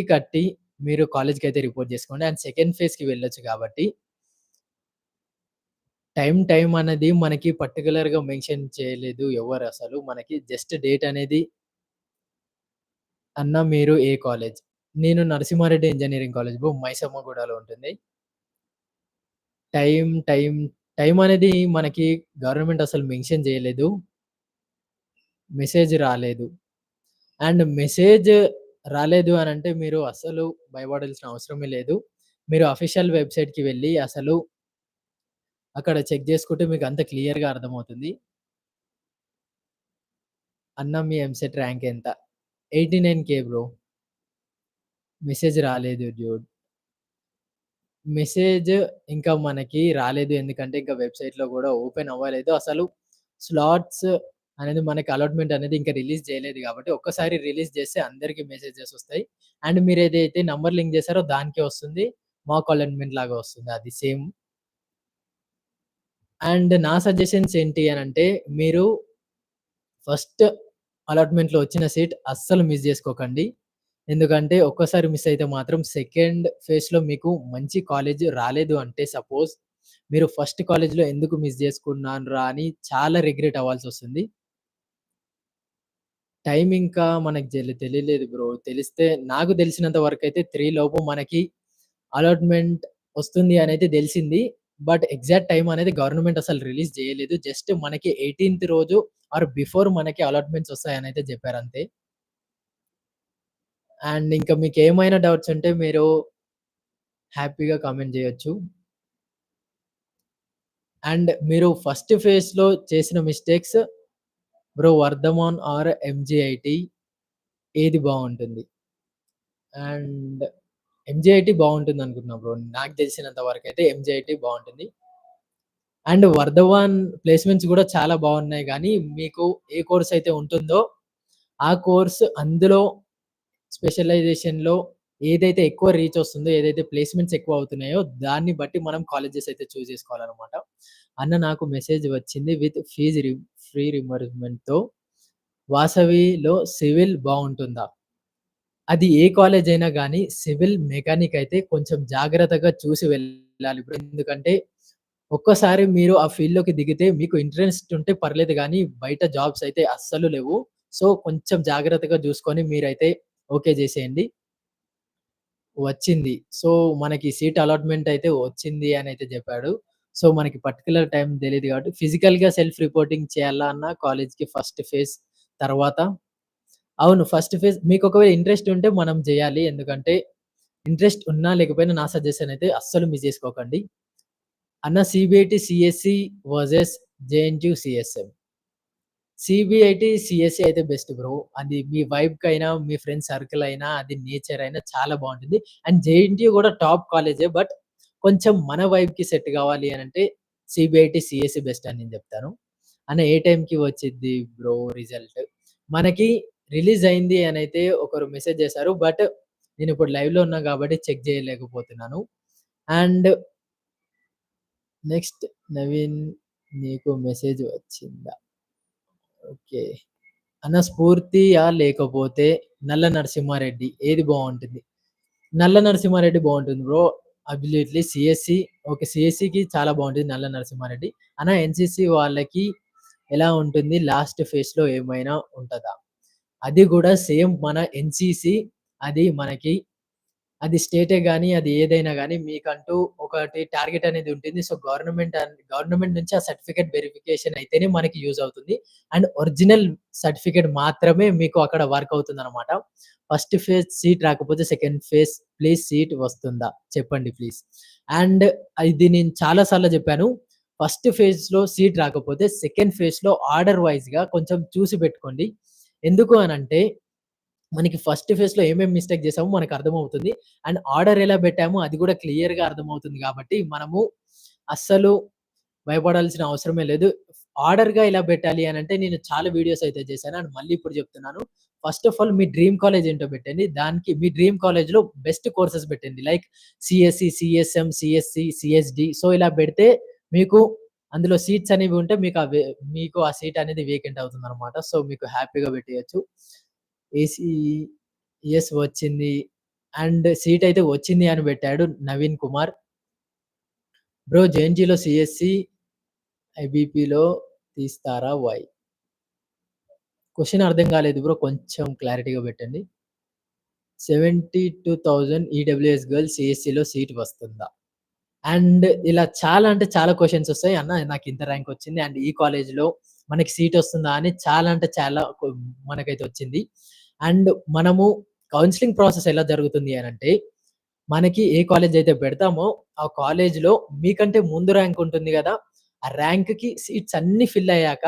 కట్టి మీరు కాలేజ్‌కైతే report జేసుకోండి. And second ఫేజ్‌కి వెళ్ళొచ్చు కాబట్టి టైమ్ అనేది మనకి పర్టిక్యులర్‌గా మెన్షన్ చేయలేదు ఎవరసలు. మనకి జస్ట్ డేట్ అనేది అన్న మీరు ఏ కాలేజ్? నేను నరసింహారెడ్డి ఇంజినీరింగ్ కాలేజ్ బ్రో. మైసమ్మగూడలో ఉంటుంది. టైమ్, టైమ్, టైమ్ అనేది మనకి గవర్నమెంట్ అసలు మెన్షన్ చేయలేదు. మెసేజ్ రాలేదు. అండ్ మెసేజ్ రాలేదు అనంటే మీరు అస్సలు భయపడాల్సిన అవసరమే లేదు. మీరు అఫీషియల్ వెబ్‌సైట్‌కి వెళ్లి అసలు అక్కడ చెక్ జేసుకుంటే మీకు అంతా క్లియర్‌గా అర్థమవుతుంది. అన్న మీ ఎంసెట్ ర్యాంక్ ఎంత? 89,000 బ్రో. మెసేజ్ రాలేదు డ్యూడ్. మెసేజ్ ఇంకా మనకి రాలేదు. ఎందుకంటే ఇంకా వెబ్‌సైట్‌లో గూడా ఓపెన్ అవ్వలేదు. అసలు స్లాట్స్ అనేది మనకి అలాట్‌మెంట్ అనేది ఇంకా రిలీజ్ చేయలేదు గాబట్టి, ఒక్కసారి రిలీజ్ చేస్తే అందరికి మెసేజెస్ ఒస్తాయి. అండ్ మీరేదైతే నంబర్ లింక్ చేసారో దానికే వస్తుంది. మాక్ అలాట్‌మెంట్ లాగా వస్తుంది. అది సేమ్. అండ్ నా సజెషన్స్ ఏంటి అనంటే, మీరు ఫస్ట్ అలాట్‌మెంట్‌లో వచ్చిన సీట్ అస్సలు మిస్ జేసుకోకండి. ఎందుకంటే ఒక్కసారి మిస్ అయితే మాత్రం సెకండ్ ఫేజ్‌లో మీకు మంచి కాలేజ్ రాలేదు అంటే సపోజ్ మీరు ఫస్ట్ కాలేజ్‌లో ఎందుకు మిస్ జేసుకున్నానురా అని చాలా రిగ్రెట్ అవ్వాల్సొస్తుంది. టైమ్ ఇంకా మనకు తెలియలేదు బ్రో. తెలిస్తే నాకు తెలిసినంత వరకైతే 3 లోపు మనకి అలాట్‌మెంట్ వస్తుంది అనైతే తెలిసింది. బట్ ఎగ్జాక్ట్ టైమ్ అనేది గవర్నమెంట్ అసలు రిలీజ్ చేయలేదు. జస్ట్ మనకి 18థ్ రోజు ఆర్ బిఫోర్ మనకి అలాట్‌మెంట్స్ వస్తాయనైతే చెప్పారంతే. అండ్ ఇంకా మీకేమైనా డౌట్స్ ఉంటే మీరు హ్యాపీగా కామెంట్ జేయొచ్చు. అండ్ మీరు ఫస్ట్ ఫేజ్‌లో చేసిన mistakes bro Vardhaman or MGIT ఏది బావుంటుంది? అండ్ ఎంజీఐటీ బావుంటుందనుకుంటున్నా బ్రో. నాకు తెలిసినంత వరకైతే ఎంజీఐటీ బావుంటుంది. అండ్ వర్ధవాన్ ప్లేస్‌మెంట్స్ గూడా చాలా బావున్నాయి గానీ, మీకు ఏ కోర్స్ అయితే ఉంటుందో, ఆ కోర్స్ అందులో స్పెషలైజేషన్‌లో ఏదైతే ఎక్కువ రీచ్ వస్తుందో, ఏదైతే ప్లేస్‌మెంట్స్ ఎక్కువ అవుతున్నాయో, దాన్ని బట్టి మనం కాలేజెస్ అయితే చూజ్ చేసుకోవాలనమాట. అన్న నాకు మెసేజ్ వచ్చింది విత్ ఫీజ్ ఫ్రీ రియంబర్స్‌మెంట్‌తో వాసవిలో సివిల్ బావుంటుందా? అది ఏ కాలేజ్ అయినా గానీ, సివిల్ మెకానిక్ అయితే కొంచెం జాగ్రత్తగా చూసి వెళ్ళాలి బ్రో. ఎందుకంటే, ఒక్కసారి మీరు ఆ ఫీల్డ్‌లోకి దిగితే మీకు ఇంట్రెస్ట్ ఉంటే పర్లేదు గానీ, బయట జాబ్స్ అయితే అస్సలు లేవు. సో, కొంచెం జాగ్రత్తగా జూసుకొని మీరైతే ఓకే జేసేయండి. వచ్చింది. సో, మనకి సీట్ అలాట్‌మెంట్ అయితే వచ్చింది అనైతే జెప్పాడు. సో, మనకి పర్టిక్యులర్ టైమ్ తెలీదు గాబట్టి, ఫిజికల్‌గా సెల్ఫ్ రిపోర్టింగ్ చేయాలా అన్న కాలేజ్‌కి ఫస్ట్ ఫేజ్ తర్వాత అవును. ఫస్ట్ ఫేజ్ మీకొకవేళ ఇంట్రెస్ట్ ఉంటే మనం జేయాలి. ఎందుకంటే, ఇంట్రెస్ట్ ఉన్నా లేకపోయినా నా సజెషన్ అయితే అస్సలు మిస్ జేసుకోకండి. అన్న CBIT CSC versus JNTU CSM. CBIT, CSC అయితే బెస్ట్ బ్రో. అది మీ వైబ్‌కైనా, మీ ఫ్రెండ్స్ సర్కిల్ అయినా, అది నేచర్ అయినా చాలా బావుంటుంది. అండ్ జేఎన్‌టీయూ గూడా టాప్ కాలేజే. బట్ కొంచెం మన వైబ్‌కి సెట్ గావాలి అనంటే సీబీఐటీ, సీఎస్‌సి బెస్ట్ అని నేను జెప్తాను. అన్న ఏ టైంకి వచ్చిద్ది బ్రో రిజల్ట్? మనకి రిలీజ్ అయింది అనైతే ఒకరు మెసేజ్ జేశారు. బట్ నేనిప్పుడు లైవ్‌లో ఉన్నా గాబట్టి చెక్ జేయలేకపోతున్నాను. అండ్ నెక్స్ట్ నవీన్ నీకు మెసేజ్ వచ్చిందా? ఓకే. అన్న స్ఫూర్తియా లేకపోతే నల్ల నరసింహారెడ్డి ఏది బావుంటుంది? నల్ల నరసింహారెడ్డి బావుంటుంది బ్రో. Absolutely CSC okay. సీఎస్‌సికి చాలా బావుంటుంది నల్ల నరసింహారెడ్డి. అన్న ఎన్‌సీసీ వాళ్ళకి ఎలా ఉంటుంది? లాస్ట్ ఫేజ్‌లో ఏమైనా ఉంటదా? అది గూడా సేమ్ మన ఎన్‌సీసీ అది మనకి అది స్టేటే గాని, అది ఏదైనా గాని మీకంటూ ఒకటి టార్గెట్ అనేది ఉంటుంది. సో, గవర్నమెంట్ నుంచి ఆ సర్టిఫికేట్ వెరిఫికేషన్ అయితేనే మనకి యూజ్ అవుతుంది. అండ్ ఒరిజినల్ సర్టిఫికేట్ మాత్రమే మీకు అక్కడ వర్క్ అవుతుందనమాట. ఫస్ట్ ఫేజ్ సీట్ రాకపోతే సెకండ్ ఫేజ్ ప్లీజ్ సీట్ వస్తుందా? చెప్పండి ప్లీజ్. అండ్ ఇది నేను చాలా సార్లు జెప్పాను. ఫస్ట్ ఫేజ్‌లో సీట్ రాకపోతే సెకండ్ ఫేజ్‌లో ఆర్డర్ వైస్‌గా కొంచెం చూసి పెట్టుకోండి. ఎందుకు అనంటే మనకి ఫస్ట్ ఫేజ్‌లో ఏమేమి మిస్టేక్ చేసామో మనకర్థమవుతుంది. అండ్ ఆర్డర్ ఎలా పెట్టామో అది కూడా క్లియర్‌గా అర్థమవుతుంది కాబట్టి, మనము అస్సలు భయపడాల్సిన అవసరమే లేదు. ఆర్డర్‌గా ఎలా పెట్టాలి అనంటే నేను చాలా వీడియోస్ అయితే చేశాను. అండ్ మళ్ళీ ఇప్పుడు చెప్తున్నాను. First of all me dream college ఏంటో పెట్టండి. దానికి మీ డ్రీమ్ కాలేజ్‌లో బెస్ట్ కోర్సెస్ పెట్టండి. లైక్ సీఎస్‌సి, సీఎస్ఎం, సీఎస్‌సి, సీఎస్‌డి సో, ఇలా పెడితే మీకు అందులో సీట్స్ అనేవి ఉంటే మీకు ఆ సీట్ అనేది వేకెంట్ అవుతుందనమాట. సో, మీకు హ్యాపీగా పెట్టేయొచ్చు. ఏసీ యెస్ వచ్చింది. అండ్ సీట్ అయితే వచ్చింది అని పెట్టాడు నవీన్ కుమార్. బ్రో జేఎన్‌టీయూలో సీఎస్‌సి, ఐబీపీలో తీస్తారా? వై? క్వెషన్ అర్థం కాలేదు బ్రో. కొంచెం క్లారిటీగా పెట్టండి. 72,000 ఈడబ్ల్యూఎస్ గర్ల్ సీఎస్‌సిలో సీట్ వస్తుందా? అండ్ ఇలా చాలా అంటే చాలా క్వెషన్స్ ఒస్తాయి. అన్న నాకింత ర్యాంక్ వచ్చింది. అండ్ ఈ కాలేజ్‌లో మనకి సీట్ వస్తుందా? అని చాలా అంటే చాలా మనకైతే వచ్చింది. అండ్ మనము కౌన్సెలింగ్ ప్రాసెస్ ఎలా జరుగుతుంది అనంటే, మనకి ఏ కాలేజ్ అయితే పెడతామో, ఆ కాలేజ్‌లో మీకంటే ముందు ర్యాంక్ ఉంటుంది గదా! ఆ ర్యాంక్‌కి సీట్స్ అన్నీ ఫిల్ అయ్యాక,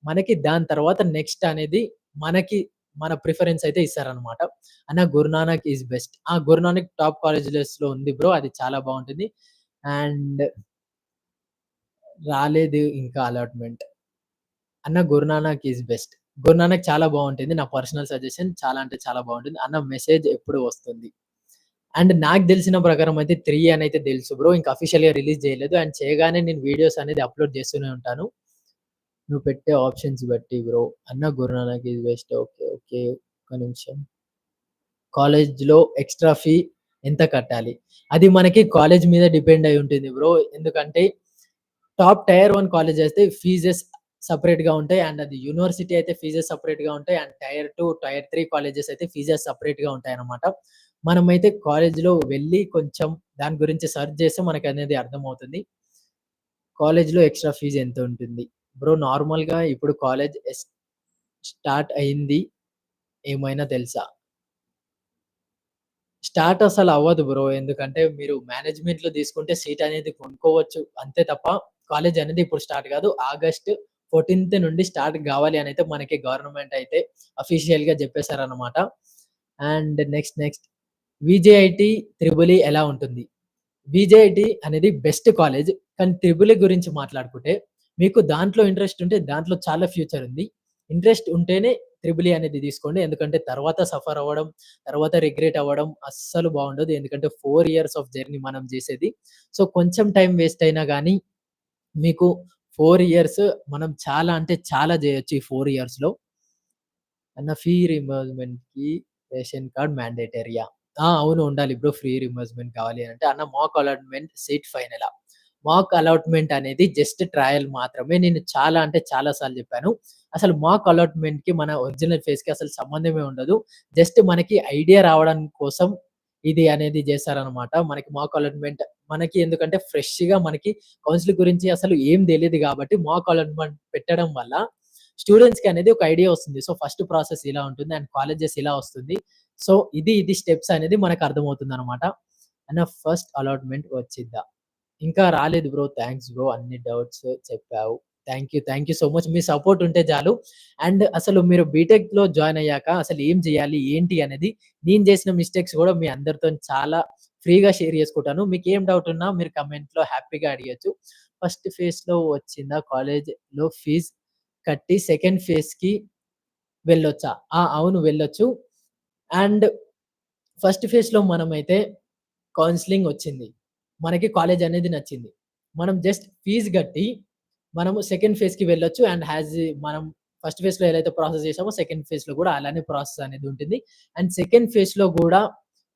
మనకి దాని తర్వాత నెక్స్ట్ అనేది మనకి మన ప్రిఫరెన్స్ అయితే ఇస్తారనమాట. అన్న గురునానక్ ఈస్ బెస్ట్. ఆ! గురునానక్ టాప్ కాలేజెస్‌లో ఉంది బ్రో. అది చాలా బావుంటుంది. అండ్ రాలేదు ఇంకా అలాట్‌మెంట్. అన్న గురునానక్ ఈస్ బెస్ట్. గురునానక్ చాలా బావుంటుంది. నా పర్సనల్ సజెషన్ చాలా అంటే చాలా బావుంటుంది. అన్న మెసేజ్ ఎప్పుడు వస్తుంది? అండ్ నాకు తెలిసిన ప్రకారం అయితే 3 అనైతే తెలుసు బ్రో. ఇంకా అఫిషియల్‌గా రిలీజ్ చేయలేదు. అండ్ చేయగానే నేను వీడియోస్ అనేది అప్‌లోడ్ చేస్తూనే ఉంటాను. నువ్వు పెట్టే ఆప్షన్స్ బట్టి బ్రో. అన్న Guru Nanak is best. Okay. Okay. ఒక్క నిమిషం. కాలేజ్‌లో ఎక్స్‌ట్రా ఫీ ఎంత కట్టాలి? అది మనకి కాలేజ్ మీద డిపెండ్ అయి ఉంటుంది బ్రో. ఎందుకంటే టాప్ టైర్ 1 కాలేజ్ అయితే ఫీజెస్ సెపరేట్‌గా ఉంటాయి. అండ్ అది యూనివర్సిటీ అయితే ఫీజెస్ సెపరేట్‌గా ఉంటాయి. అండ్ టైర్ 2, టైర్ 3 కాలేజెస్ అయితే ఫీజెస్ సెపరేట్‌గా ఉంటాయన్నమాట. మనమైతే కాలేజ్‌లో వెళ్లి కొంచెం దాని గురించి సెర్చ్ చేస్తే మనకనేది అర్థమవుతుంది. కాలేజ్‌లో ఎక్స్‌ట్రా ఫీజ్ ఎంతుంటుంది? బ్రో నార్మల్‌గా ఇప్పుడు కాలేజ్ స్టార్ట్ అయింది. ఏమైనా తెలుసా? స్టార్ట్ అసలవ్వదు బ్రో. ఎందుకంటే మీరు మేనేజ్‌మెంట్‌లో తీసుకుంటే సీట్ అనేది కొనుక్కోవచ్చు. అంతే తప్ప కాలేజ్ అనేది ఇప్పుడు స్టార్ట్ కాదు. ఆగస్ట్ 14థ్ నుండి స్టార్ట్ గావాలి అనైతే మనకి గవర్నమెంట్ అయితే అఫీషియల్‌గా జెప్పేసారనమాట. అండ్ నెక్స్ట్ వీజేఐటీ, త్రిబుల్ ఈ ఎలా ఉంటుంది? వీజేఐటీ అనేది బెస్ట్ కాలేజ్. కానీ త్రిబుల్ ఈ గురించి మాట్లాడుకుంటే మీకు దాంట్లో ఇంట్రెస్ట్ ఉంటే దాంట్లో చాలా ఫ్యూచర్ ఉంది. ఇంట్రెస్ట్ ఉంటేనే త్రిబుల్ ఈ అనేది తీసుకోండి. ఎందుకంటే తర్వాత సఫర్ అవ్వడం, తర్వాత రిగ్రెట్ అవ్వడం అస్సలు బావుండదు. ఎందుకంటే 4 ఇయర్స్ ఆఫ్ జర్నీ మనం జేసేది. సో, కొంచెం టైం వేస్ట్ అయినా గానీ మీకు 4 ఇయర్స్ మనం చాలా అంటే చాలా జేయొచ్చు ఈ 4 ఇయర్స్‌లో. అన్న ఫీ రీయింబర్స్‌మెంట్‌కి రేషన్ కార్డ్ మ్యాండేటరీయా? ఆ! అవును. ఉండాలి బ్రో. ఫ్రీ రీయింబర్స్‌మెంట్ కావాలి అనంటే, అన్న మాక్ అలాట్‌మెంట్ సీట్ ఫైనలా? మాక్ అలాట్‌మెంట్ అనేది జస్ట్ ట్రయల్ మాత్రమే. నేను చాలా అంటే చాలా సార్లు చెప్పాను. అసలు మాక్ అలాట్‌మెంట్‌కి మన ఒరిజినల్ ఫేస్‌కి అసలు సంబంధమే ఉండదు. జస్ట్ మనకి ఐడియా రావడం కోసం ఇది అనేది చేశారనమాట. మనకి మాక్ అలాట్‌మెంట్ మనకి ఎందుకంటే ఫ్రెష్‌గా మనకి కౌన్సిలింగ్ గురించి అసలు ఏం తెలీదు కాబట్టి మాక్ అలాట్‌మెంట్ పెట్టడం వల్ల స్టూడెంట్స్‌కి అనేది ఒక ఐడియా వస్తుంది. సో, ఫస్ట్ ప్రాసెస్ ఇలా ఉంటుంది. అండ్ కాలేజెస్ ఇలా వస్తుంది. సో, ఇది స్టెప్స్ అనేది మనకు అర్థమవుతుందనమాట. అన్న ఫస్ట్ అలాట్‌మెంట్ వచ్చిద్దా? ఇంకా రాలేదు బ్రో. Thanks bro. అన్ని డౌట్స్ చెప్పావు. Thank you so much. Me support ఉంటే చాలు. అండ్ అసలు మీరు బీటెక్‌లో జాయిన్ అయ్యాక అసలు ఏం చేయాలి? ఏంటి? అనేది నేను చేసిన మిస్టేక్స్ కూడా మీ అందరితోని చాలా ఫ్రీగా షేర్ చేసుకుంటాను. మీకేం డౌట్ ఉన్నా మీరు కామెంట్‌లో హ్యాపీగా అడిగొచ్చు. ఫస్ట్ ఫేజ్‌లో వచ్చిందా? కాలేజ్‌లో ఫీజ్ కట్టి సెకండ్ ఫేజ్‌కి వెళ్ళొచ్చా? ఆ! అవును వెళ్ళొచ్చు. అండ్ ఫస్ట్ ఫేజ్‌లో మనమైతే కౌన్సెలింగ్ వచ్చింది. మనకి కాలేజ్ అనేది నచ్చింది. మనం జస్ట్ ఫీజ్ గట్టి మనము సెకండ్ ఫేజ్‌కి వెళ్ళొచ్చు. అండ్ మనం ఫస్ట్ ఫేజ్‌లో ఏదైతే ప్రాసెస్ చేసామో సెకండ్ ఫేజ్‌లో కూడా అలానే ప్రాసెస్ అనేది ఉంటుంది. అండ్ సెకండ్ ఫేజ్‌లో గూడా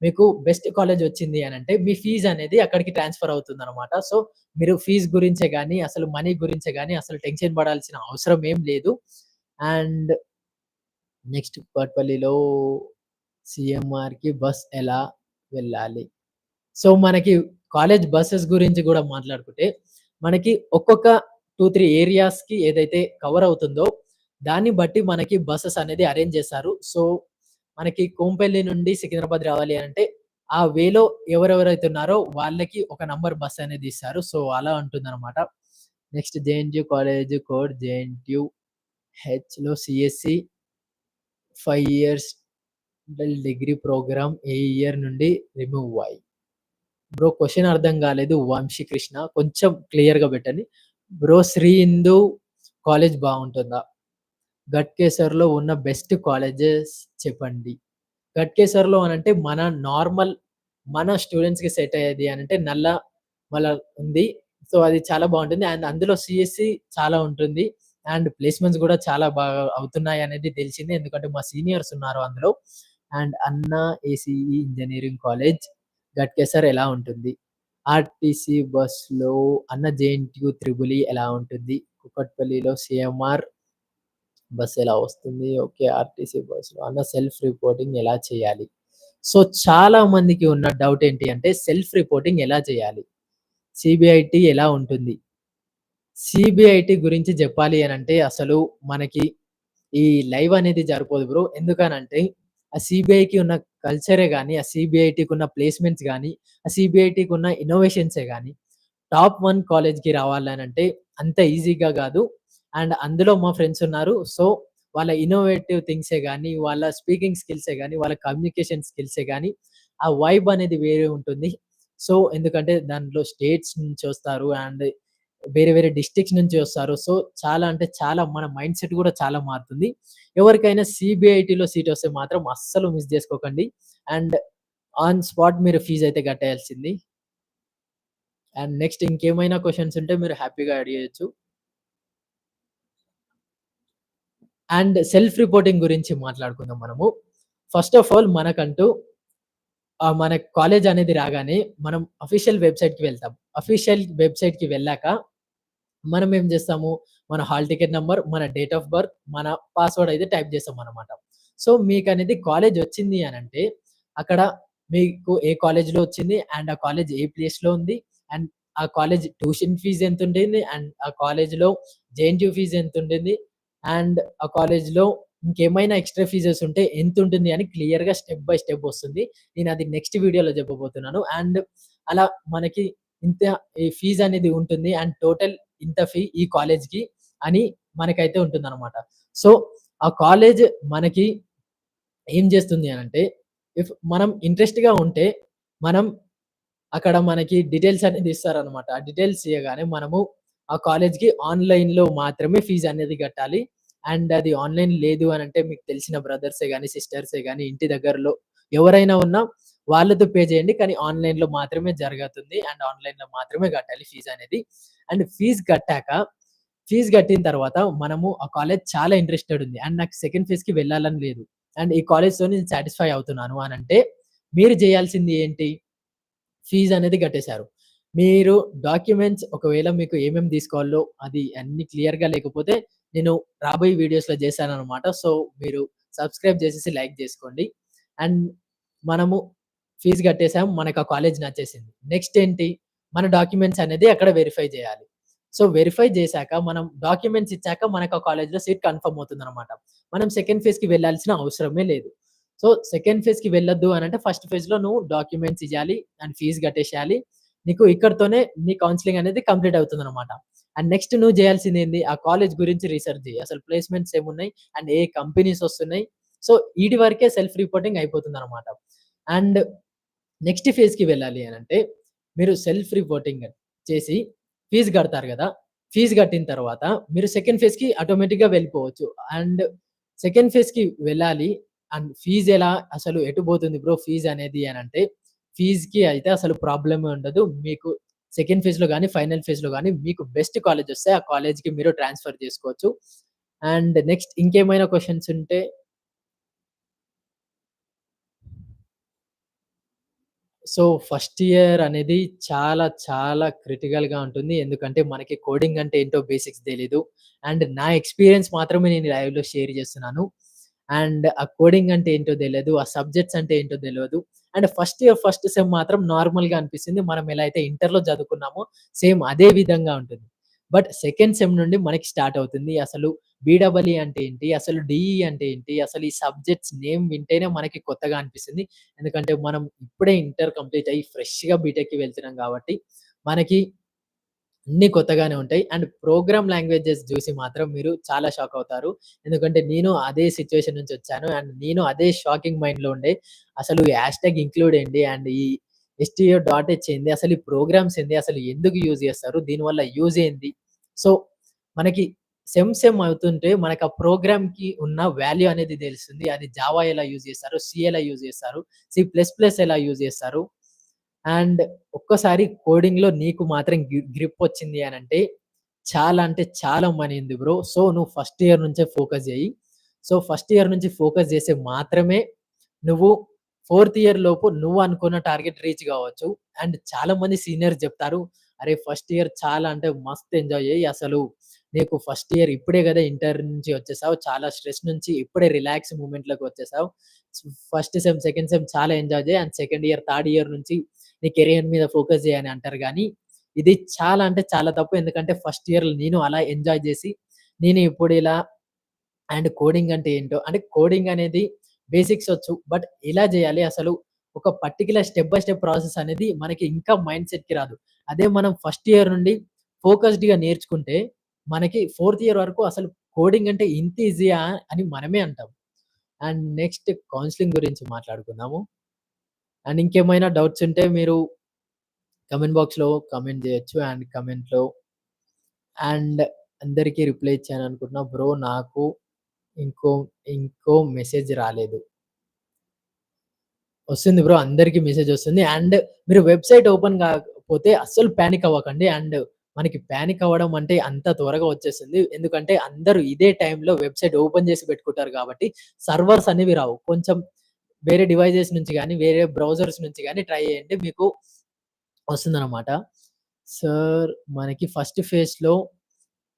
మీకు బెస్ట్ కాలేజ్ వచ్చింది అనంటే మీ ఫీజ్ అనేది అక్కడికి ట్రాన్స్‌ఫర్ అవుతుందనమాట. సో, మీరు ఫీజ్ గురించే గాని, అసలు మనీ గురించే గాని అసలు టెన్షన్ పడాల్సిన అవసరం ఏం లేదు. అండ్ నెక్స్ట్ కూకట్పల్లిలో సీఎంఆర్‌కి బస్ ఎలా వెళ్ళాలి? సో, మనకి కాలేజ్ బసెస్ గురించి గూడా మాట్లాడుకుంటే, మనకి ఒక్కొక్క 2, 3 ఏరియాస్‌కి ఏదైతే కవర్ అవుతుందో, దాన్ని బట్టి మనకి బసెస్ అనేది అరేంజ్ చేశారు. సో, మనకి కోంపల్లి నుండి సికింద్రాబాద్ రావాలి అనంటే, ఆ వేలో ఎవరెవరైతే ఉన్నారో వాళ్ళకి ఒక నంబర్ బస్ అనేది ఇస్తారు. సో, అలా ఉంటుందనమాట. Next JNTU college code JNTU హెచ్‌లో సీఎస్‌సి 5 ఇయర్స్ డిగ్రీ ప్రోగ్రామ్ ఏ ఇయర్ నుండి రిమూవ్ అయ్యి? బ్రో క్వెషన్ అర్థం కాలేదు. వంశీకృష్ణ కొంచెం క్లియర్‌గా పెట్టండి. బ్రో శ్రీ హిందూ కాలేజ్ బావుంటుందా? గట్కేసర్‌లో ఉన్న బెస్ట్ కాలేజెస్ చెప్పండి. గట్కేసర్‌లో అనంటే మన నార్మల్ మన స్టూడెంట్స్‌కి సెట్ అయ్యేది అనంటే నల్లమల ఉంది. సో, అది చాలా బావుంటుంది. అండ్ అందులో సీఎస్‌సి చాలా ఉంటుంది. అండ్ ప్లేస్‌మెంట్స్ గూడా చాలా బాగా అవుతున్నాయనేది తెలిసింది. ఎందుకంటే మా సీనియర్స్ ఉన్నారు అందులో. అండ్ అన్నా ఏసీఈ ఇంజినీరింగ్ కాలేజ్ గట్కేసర్ ఎలా ఉంటుంది? ఆర్టీసీ బస్‌లో అన్న జేఎన్‌టీయూ త్రిబుల్ ఈ ఎలా ఉంటుంది? కూకట్పల్లిలో సీఎంఆర్ బస్ ఎలా వస్తుంది? ఓకే. ఆర్టీసీ బస్‌లో అన్న సెల్ఫ్ రిపోర్టింగ్ ఎలా చేయాలి? సో, చాలా మందికి ఉన్న డౌట్ ఏంటి అంటే సెల్ఫ్ రిపోర్టింగ్ ఎలా చేయాలి? సీబీఐటీ ఎలా ఉంటుంది? సీబీఐటీ గురించి జెప్పాలి అనంటే అసలు మనకి ఈ లైవ్ అనేది జరిపోదు బ్రో. ఎందుకనంటే ఆ సీబీఐకి ఉన్న కల్చరే గాని, ఆ సీబీఐటీకి ఉన్న ప్లేస్‌మెంట్స్ గాని, ఆ సీబీఐటీకి ఉన్న ఇన్నోవేషన్సే గాని టాప్ 1 కాలేజ్‌కి రావాలనంటే అంత ఈజీగా గాదు. అండ్ అందులో మా ఫ్రెండ్స్ ఉన్నారు. సో, వాళ్ళ ఇన్నోవేటివ్ థింగ్సే గాని, వాళ్ళ స్పీకింగ్ స్కిల్సే గాని, వాళ్ళ కమ్యూనికేషన్ స్కిల్సే గాని, ఆ వైబ్ అనేది వేరే ఉంటుంది. సో, ఎందుకంటే దాంట్లో స్టేట్స్ నుంచొస్తారు అండ్ వేరే వేరే డిస్ట్రిక్ట్స్ నుంచి వస్తారు. సో, చాలా అంటే చాలా మన మైండ్ సెట్ గూడా చాలా మారుతుంది. ఎవరికైనా సీబీఐటీలో సీటొస్తే మాత్రం అస్సలు మిస్ జేసుకోకండి. అండ్ ఆన్ స్పాట్ మీరు ఫీజయితే కట్టేయాల్సింది. అండ్ నెక్స్ట్ ఇంకేమైనా క్వెషన్స్ ఉంటే మీరు హ్యాపీగా అడిగేయొచ్చు. అండ్ సెల్ఫ్ రిపోర్టింగ్ గురించి మాట్లాడుకుందాం మనము. ఫస్ట్ ఆఫ్ ఆల్ మనకంటూ మన కాలేజ్ అనేది రాగానే మనం అఫీషియల్ వెబ్‌సైట్‌కి వెళ్తాం. అఫీషియల్ వెబ్‌సైట్‌కి వెళ్ళాక మనం ఏం జేస్తాము, మన హాల్ టికెట్ నంబర్, మన డేట్ ఆఫ్ బర్త్, మన పాస్వర్డ్ అయితే టైప్ చేస్తామనమాట. సో, మీకనేది కాలేజ్ వచ్చింది అనంటే, అక్కడ మీకు ఏ కాలేజ్‌లో వచ్చింది అండ్ ఆ కాలేజ్ ఏ ప్లేస్‌లో ఉంది అండ్ ఆ కాలేజ్ ట్యూషన్ ఫీజ్ ఎంతుంటుంది అండ్ ఆ కాలేజ్‌లో జేఎన్‌టీయూ ఫీజ్ ఎంతుంటుంది అండ్ ఆ కాలేజ్‌లో ఇంకేమైనా ఎక్స్‌ట్రా ఫీజెస్ ఉంటే ఎంతుంటుంది అని క్లియర్‌గా స్టెప్ బై స్టెప్ వస్తుంది. నేనది నెక్స్ట్ వీడియోలో చెప్పబోతున్నాను. అండ్ అలా మనకి ఇంత ఈ ఫీజ్ అనేది ఉంటుంది అండ్ టోటల్ ఇంత ఫీ ఈ కాలేజ్‌కి అని మనకైతే ఉంటుందనమాట. సో, ఆ కాలేజ్ మనకి ఏం జేస్తుంది అనంటే, మనం ఇంట్రెస్ట్‌గా ఉంటే, మనం అక్కడ మనకి డీటెయిల్స్ అనేది ఇస్తారనమాట. ఆ డీటెయిల్స్ ఇయ్యగానే మనము ఆ కాలేజ్‌కి ఆన్‌లైన్‌లో మాత్రమే ఫీజ్ అనేది కట్టాలి. అండ్ అది ఆన్‌లైన్ లేదు అనంటే మీకు తెలిసిన బ్రదర్సే గాని, సిస్టర్సే గాని, ఇంటి దగ్గరలో ఎవరైనా ఉన్నా వాళ్ళతో పే చేయండి. కానీ ఆన్‌లైన్‌లో మాత్రమే జరగతుంది. అండ్ ఆన్‌లైన్‌లో మాత్రమే కట్టాలి ఫీజ్ అనేది. అండ్ ఫీజ్ కట్టిన తర్వాత మనము ఆ కాలేజ్ చాలా ఇంట్రెస్టెడ్ ఉంది. అండ్ నాకు సెకండ్ ఫేజ్‌కి వెళ్ళాలని లేదు. అండ్ ఈ కాలేజ్‌తో నేను సాటిస్ఫై అవుతున్నాను అనంటే, మీరు చేయాల్సింది ఏంటి? ఫీజ్ అనేది కట్టేశారు. మీరు డాక్యుమెంట్స్ ఒకవేళ మీకు ఏమేమి తీసుకోవాలో అది అన్నీ క్లియర్‌గా లేకపోతే నేను రాబోయే వీడియోస్‌లో చేశాననమాట. సో, మీరు సబ్స్క్రైబ్ చేసేసి లైక్ జేసుకోండి. అండ్ మనము ఫీజ్ కట్టేసాం. మనకు ఆ కాలేజ్ నచ్చేసింది. నెక్స్ట్ ఏంటి? మన డాక్యుమెంట్స్ అనేది అక్కడ వెరిఫై జేయాలి. సో, వెరిఫై జేశాక మనం డాక్యుమెంట్స్ ఇచ్చాక మనకు ఆ కాలేజ్‌లో సీట్ కన్ఫర్మ్ అవుతుందనమాట. మనం సెకండ్ ఫేజ్‌కి వెళ్ళాల్సిన అవసరమే లేదు. సో, సెకండ్ ఫేజ్‌కి వెళ్ళొద్దు అనంటే ఫస్ట్ ఫేజ్‌లో నువ్వు డాక్యుమెంట్స్ ఇయ్యాలి అండ్ ఫీజ్ కట్టేసేయాలి. నీకు ఇక్కడితోనే నీ కౌన్సెలింగ్ అనేది కంప్లీట్ అవుతుందనమాట. అండ్ నెక్స్ట్ నువ్వు చేయాల్సిందేంది? ఆ కాలేజ్ గురించి రిసర్చ్ చెయ్యి. అసలు ప్లేస్‌మెంట్స్ ఏమున్నాయి? అండ్ ఏ కంపెనీస్ వస్తున్నాయి? సో, ఈటి వరకే సెల్ఫ్ రిపోర్టింగ్ అయిపోతుందనమాట. అండ్ నెక్స్ట్ ఫేజ్‌కి వెళ్ళాలి అనంటే, మీరు సెల్ఫ్ రిపోర్టింగ్ చేసి ఫీజ్ కడతారు గదా! ఫీజ్ కట్టిన తర్వాత మీరు సెకండ్ ఫేజ్‌కి ఆటోమేటిక్‌గా వెళ్ళిపోవచ్చు. అండ్ సెకండ్ ఫేజ్‌కి వెళ్ళాలి. అండ్ ఫీజ్ ఎలా అసలు ఎటు పోతుంది బ్రో ఫీజ్ అనేది అనంటే, ఫీజ్‌కి అయితే అసలు ప్రాబ్లమే ఉండదు. మీకు సెకండ్ ఫేజ్‌లో గాని, ఫైనల్ ఫేజ్‌లో గాని మీకు బెస్ట్ కాలేజ్ వస్తే ఆ కాలేజ్‌కి మీరు ట్రాన్స్‌ఫర్ చేసుకోవచ్చు. అండ్ నెక్స్ట్ ఇంకేమైనా క్వెషన్స్ ఉంటే సో, ఫస్ట్ ఇయర్ అనేది చాలా, చాలా క్రిటికల్‌గా ఉంటుంది. ఎందుకంటే, మనకి కోడింగ్ అంటే ఏంటో బేసిక్స్ తెలీదు. అండ్ నా ఎక్స్‌పీరియన్స్ మాత్రమే నేను లైవ్‌లో షేర్ చేస్తున్నాను. అండ్ ఆ కోడింగ్ అంటే ఏంటో తెలీదు. ఆ సబ్జెక్ట్స్ అంటే ఏంటో తెలవదు. And first year, first sem మాత్రం నార్మల్‌గా అనిపిస్తుంది. మనం ఎలా అయితే ఇంటర్‌లో చదువుకున్నామో సేమ్ అదే విధంగా ఉంటుంది. బట్ సెకండ్ సెమ్ నుండి మనకి స్టార్ట్ అవుతుంది. అసలు బీడబల్‌ఈ అంటే ఏంటి? అసలు డీఈ అంటే ఏంటి? అసలు ఈ సబ్జెక్ట్స్ నేమ్ వింటేనే మనకి కొత్తగా అనిపిస్తుంది. ఎందుకంటే మనం ఇప్పుడే ఇంటర్ కంప్లీట్ అయ్యి ఫ్రెష్‌గా బీటెక్‌కి వెళ్తున్నాం కాబట్టి, మనకి అన్నీ కొత్తగానే ఉంటాయి. అండ్ ప్రోగ్రామ్ లాంగ్వేజెస్ జూసి మాత్రం మీరు చాలా షాక్ అవుతారు. ఎందుకంటే నేను అదే సిట్యుయేషన్ నుంచి వచ్చాను. అండ్ నేను అదే షాకింగ్ మైండ్‌లో ఉండే. అసలు ఈ హాష్‌ట్యాగ్ ఇంక్లూడ్ ఏంటి? అండ్ ఈ ఎస్‌టిఓ డాట్ హెచ్ ఏంది? అసలు ఈ ప్రోగ్రామ్స్ ఏంది? అసలు ఎందుకు యూజ్ చేస్తారు? దీనివల్ల యూజ్ ఏంది? సో, మనకి సెమ్ అవుతుంటే మనకు ఆ ప్రోగ్రామ్‌కి ఉన్న వాల్యూ అనేది తెలుస్తుంది. అది జావా ఎలా యూజ్ చేస్తారు? సి ఎలా యూజ్ చేస్తారు? సి ప్లస్ ప్లస్ ఎలా యూజ్ చేస్తారు? అండ్ ఒక్కసారి కోడింగ్‌లో నీకు మాత్రం గ్రిప్ వచ్చింది అనంటే, చాలా అంటే చాలా మనీ ఉంది బ్రో. సో, నువ్వు ఫస్ట్ ఇయర్ నుంచే ఫోకస్ జెయ్యి. సో, ఫస్ట్ ఇయర్ నుంచి ఫోకస్ చేస్తే మాత్రమే నువ్వు ఫోర్త్ ఇయర్ లోపు నువ్వు అనుకున్న టార్గెట్ రీచ్ గావచ్చు. అండ్ చాలామంది సీనియర్స్ జెప్తారు, "అరే! ఫస్ట్ ఇయర్ చాలా అంటే మస్తు ఎంజాయ్ జెయ్యి. అసలు నీకు ఫస్ట్ ఇయర్ ఇప్పుడే గదా ఇంటర్ నుంచి వచ్చేసావు. చాలా స్ట్రెస్ నుంచి ఇప్పుడే రిలాక్స్ మూవ్‌మెంట్‌లోకి వచ్చేసావు. ఫస్ట్ సెమ్, సెకండ్ సెమ్ చాలా ఎంజాయ్ జెయి. And second year, third year నుంచి నీ కెరియర్ మీద ఫోకస్ జెయి" అని అంటారు గానీ, ఇది చాలా అంటే చాలా తప్పు. ఎందుకంటే ఫస్ట్ ఇయర్‌లో నేను అలా ఎంజాయ్ జేసి, నేను ఇప్పుడు ఇలా అండ్ కోడింగ్ అంటే ఏంటో అంటే కోడింగ్ అనేది బేసిక్స్ వచ్చు. బట్ ఎలా జేయాలి అసలు ఒక particular step by step process అనేది మనకి ఇంకా మైండ్ సెట్‌కి రాదు. అదే మనం ఫస్ట్ ఇయర్ నుండి ఫోకస్డ్‌గా నేర్చుకుంటే మనకి ఫోర్త్ ఇయర్ వరకు అసలు కోడింగ్ అంటే ఇంత ఈజీయా అని మనమే అంటాం. అండ్ నెక్స్ట్ కౌన్సెలింగ్ గురించి మాట్లాడుకుందాము. అండ్ ఇంకేమైనా డౌట్స్ ఉంటే మీరు కామెంట్ బాక్స్‌లో కామెంట్ జేయొచ్చు. అండ్ కామెంట్‌లో అండ్ అందరికి రిప్లై ఇచ్చాననుకుంటున్నా. బ్రో నాకు ఇంకో ఇంకో మెసేజ్ రాలేదు. వస్తుంది బ్రో. అందరికి మెసేజొస్తుంది. అండ్ మీరు వెబ్‌సైట్ ఓపెన్ గాకపోతే అస్సలు పానిక్ అవ్వకండి. అండ్ మనకి పానిక్ అవ్వడం అంటే అంత త్వరగా వచ్చేస్తుంది. ఎందుకంటే అందరూ ఇదే టైంలో వెబ్‌సైట్ ఓపెన్ చేసి పెట్టుకుంటారు కాబట్టి సర్వర్స్ అనేవి రావు. కొంచెం వేరే డివైజెస్ నుంచి గాని, వేరే బ్రౌజర్స్ నుంచి గాని ట్రై చేయండి. మీకు వస్తుందనమాట. సార్ మనకి ఫస్ట్ ఫేజ్‌లో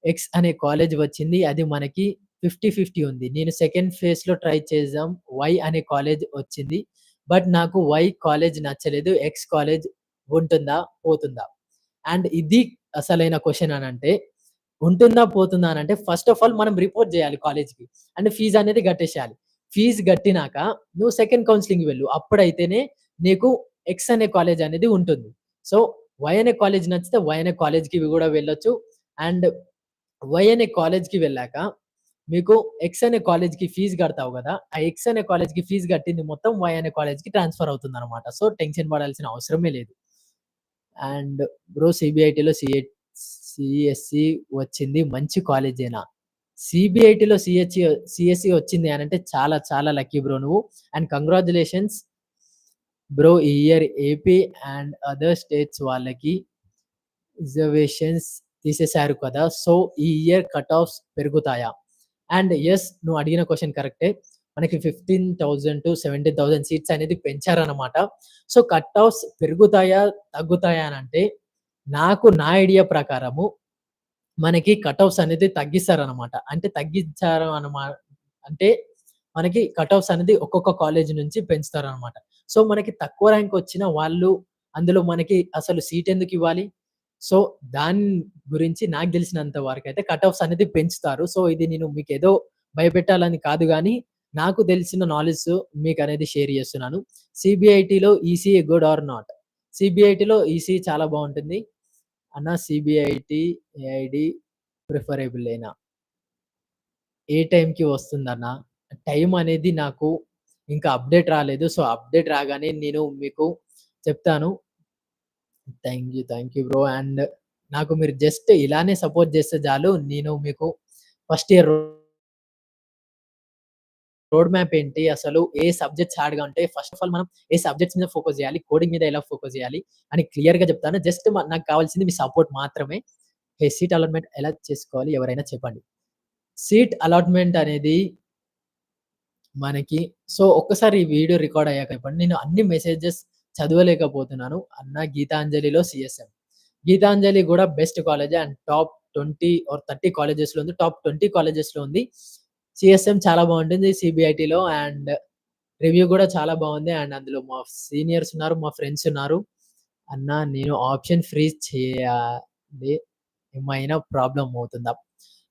ఎక్స్ అనే కాలేజ్ వచ్చింది. అది మనకి 50, 50 ఉంది. నేను సెకండ్ ఫేజ్‌లో ట్రై చేసాం. వై అనే కాలేజ్ వచ్చింది. బట్ నాకు వై కాలేజ్ నచ్చలేదు. ఎక్స్ కాలేజ్ ఉంటుందా? పోతుందా? అండ్ ఇది అసలైన క్వెషన్ అనంటే, ఉంటుందా? పోతుందా? అనంటే ఫస్ట్ ఆఫ్ ఆల్ మనం రిపోర్ట్ జేయాలి కాలేజ్‌కి. అండ్ ఫీజ్ అనేది గట్టేసేయాలి. ఫీజ్ గట్టినాక నువ్వు సెకండ్ కౌన్సెలింగ్‌కి వెళ్ళు. అప్పుడైతేనే నీకు ఎక్స్ అనే కాలేజ్ అనేది ఉంటుంది. సో, వై అనే కాలేజ్ నచ్చితే వై అనే కాలేజ్‌కి గూడా వెళ్ళొచ్చు. అండ్ వై అనే కాలేజ్‌కి వెళ్ళాక, మీకు ఎక్స్ అనే కాలేజ్‌కి ఫీజ్ గడతావు గదా! ఆ ఎక్స్ అనే కాలేజ్‌కి ఫీజ్ గట్టింది మొత్తం వై అనే కాలేజ్‌కి ట్రాన్స్‌ఫర్ అవుతుందనమాట. సో, టెన్షన్ పడాల్సిన అవసరమే లేదు. అండ్ బ్రో సీబీఐటీలో సీఎస్‌సి వచ్చింది మంచి కాలేజేనా? సీబీఐటీలో సీఎస్‌సి వచ్చింది అనంటే చాలా చాలా లక్కీ బ్రో నువ్వు. అండ్ కంగ్రాచ్యులేషన్స్ బ్రో ఈ year AP and other states వాళ్ళకి రిజర్వేషన్స్ తీసేశారు కదా! సో, ఈ ఇయర్ కట్ ఆఫ్స్ పెరుగుతాయా? అండ్ యెస్ నువ్వు అడిగిన క్వెషన్ కరెక్టే. మనకి 15,000-17,000 సీట్స్ అనేది పెంచారనమాట. సో, కట్ ఆఫ్స్ పెరుగుతాయా? తగ్గుతాయా? అనంటే నాకు నా ఐడియా ప్రకారము మనకి కట్ ఆఫ్స్ అనేది తగ్గిస్తారనమాట. అంటే తగ్గించారు అంటే మనకి కట్ ఆఫ్స్ అనేది ఒక్కొక్క కాలేజ్ నుంచి పెంచుతారనమాట. సో, మనకి తక్కువ ర్యాంక్ వచ్చిన వాళ్ళు అందులో మనకి అసలు సీట్ ఎందుకివ్వాలి? సో, దాని గురించి నాకు తెలిసినంత వరకైతే కట్ ఆఫ్స్ అనేది పెంచుతారు. సో, ఇది నేను మీకేదో భయపెట్టాలని కాదు గానీ, నాకు తెలిసిన నాలెడ్జ్ మీకనేది షేర్ చేస్తున్నాను. సీబీఐటీలో ఈసీఈ గుడ్ ఆర్ నాట్? సీబీఐటీలో ఈసీఈ చాలా బావుంటుంది. అన్న సీబీఐటీ, ఏఐడీ ప్రిఫరబులేనా? ఏ టైంకి వస్తుందన్న? టైం అనేది నాకు ఇంకా అప్‌డేట్ రాలేదు. సో, అప్‌డేట్ రాగానే నేను మీకు చెప్తాను. Thank you bro. అండ్ నాకు మీరు జస్ట్ ఇలానే సపోర్ట్ చేస్తే చాలు. నేను మీకు ఫస్ట్ ఇయర్ రోడ్ మ్యాప్ ఏంటి? అసలు ఏ సబ్జెక్ట్స్ హార్డ్‌గా ఉంటాయి? ఫస్ట్ ఆఫ్ ఆల్ మనం ఏ సబ్జెక్ట్స్ మీద ఫోకస్ జేయాలి? కోడింగ్ మీద ఎలా ఫోకస్ జేయాలి? అని క్లియర్‌గా చెప్తాను. జస్ట్ నాకు కావాల్సింది మీ సపోర్ట్ మాత్రమే. సీట్ అలాట్‌మెంట్ ఎలా చేసుకోవాలి? ఎవరైనా చెప్పండి. సీట్ అలాట్‌మెంట్ అనేది మనకి సో, ఒక్కసారి ఈ వీడియో రికార్డ్ అయ్యాక చెప్పండి. నేను అన్ని మెసేజెస్ చదవలేకపోతున్నాను. అన్న గీతాంజలిలో సీఎస్ఎం. గీతాంజలి గూడా బెస్ట్ కాలేజే అండ్ టాప్ 20 ఆర్ 30 కాలేజెస్‌లో ఉంది. టాప్ 20 కాలేజెస్‌లో ఉంది. సీఎస్ఎం చాలా బావుంటుంది. సీబీఐటీలో అండ్ రివ్యూ గూడా చాలా బావుంది. అండ్ అందులో మా సీనియర్స్ ఉన్నారు. మా ఫ్రెండ్స్ ఉన్నారు. అన్న నేను ఆప్షన్ ఫ్రీజ్ చేయాలి. ఏమైనా ప్రాబ్లమ్ అవుతుందా?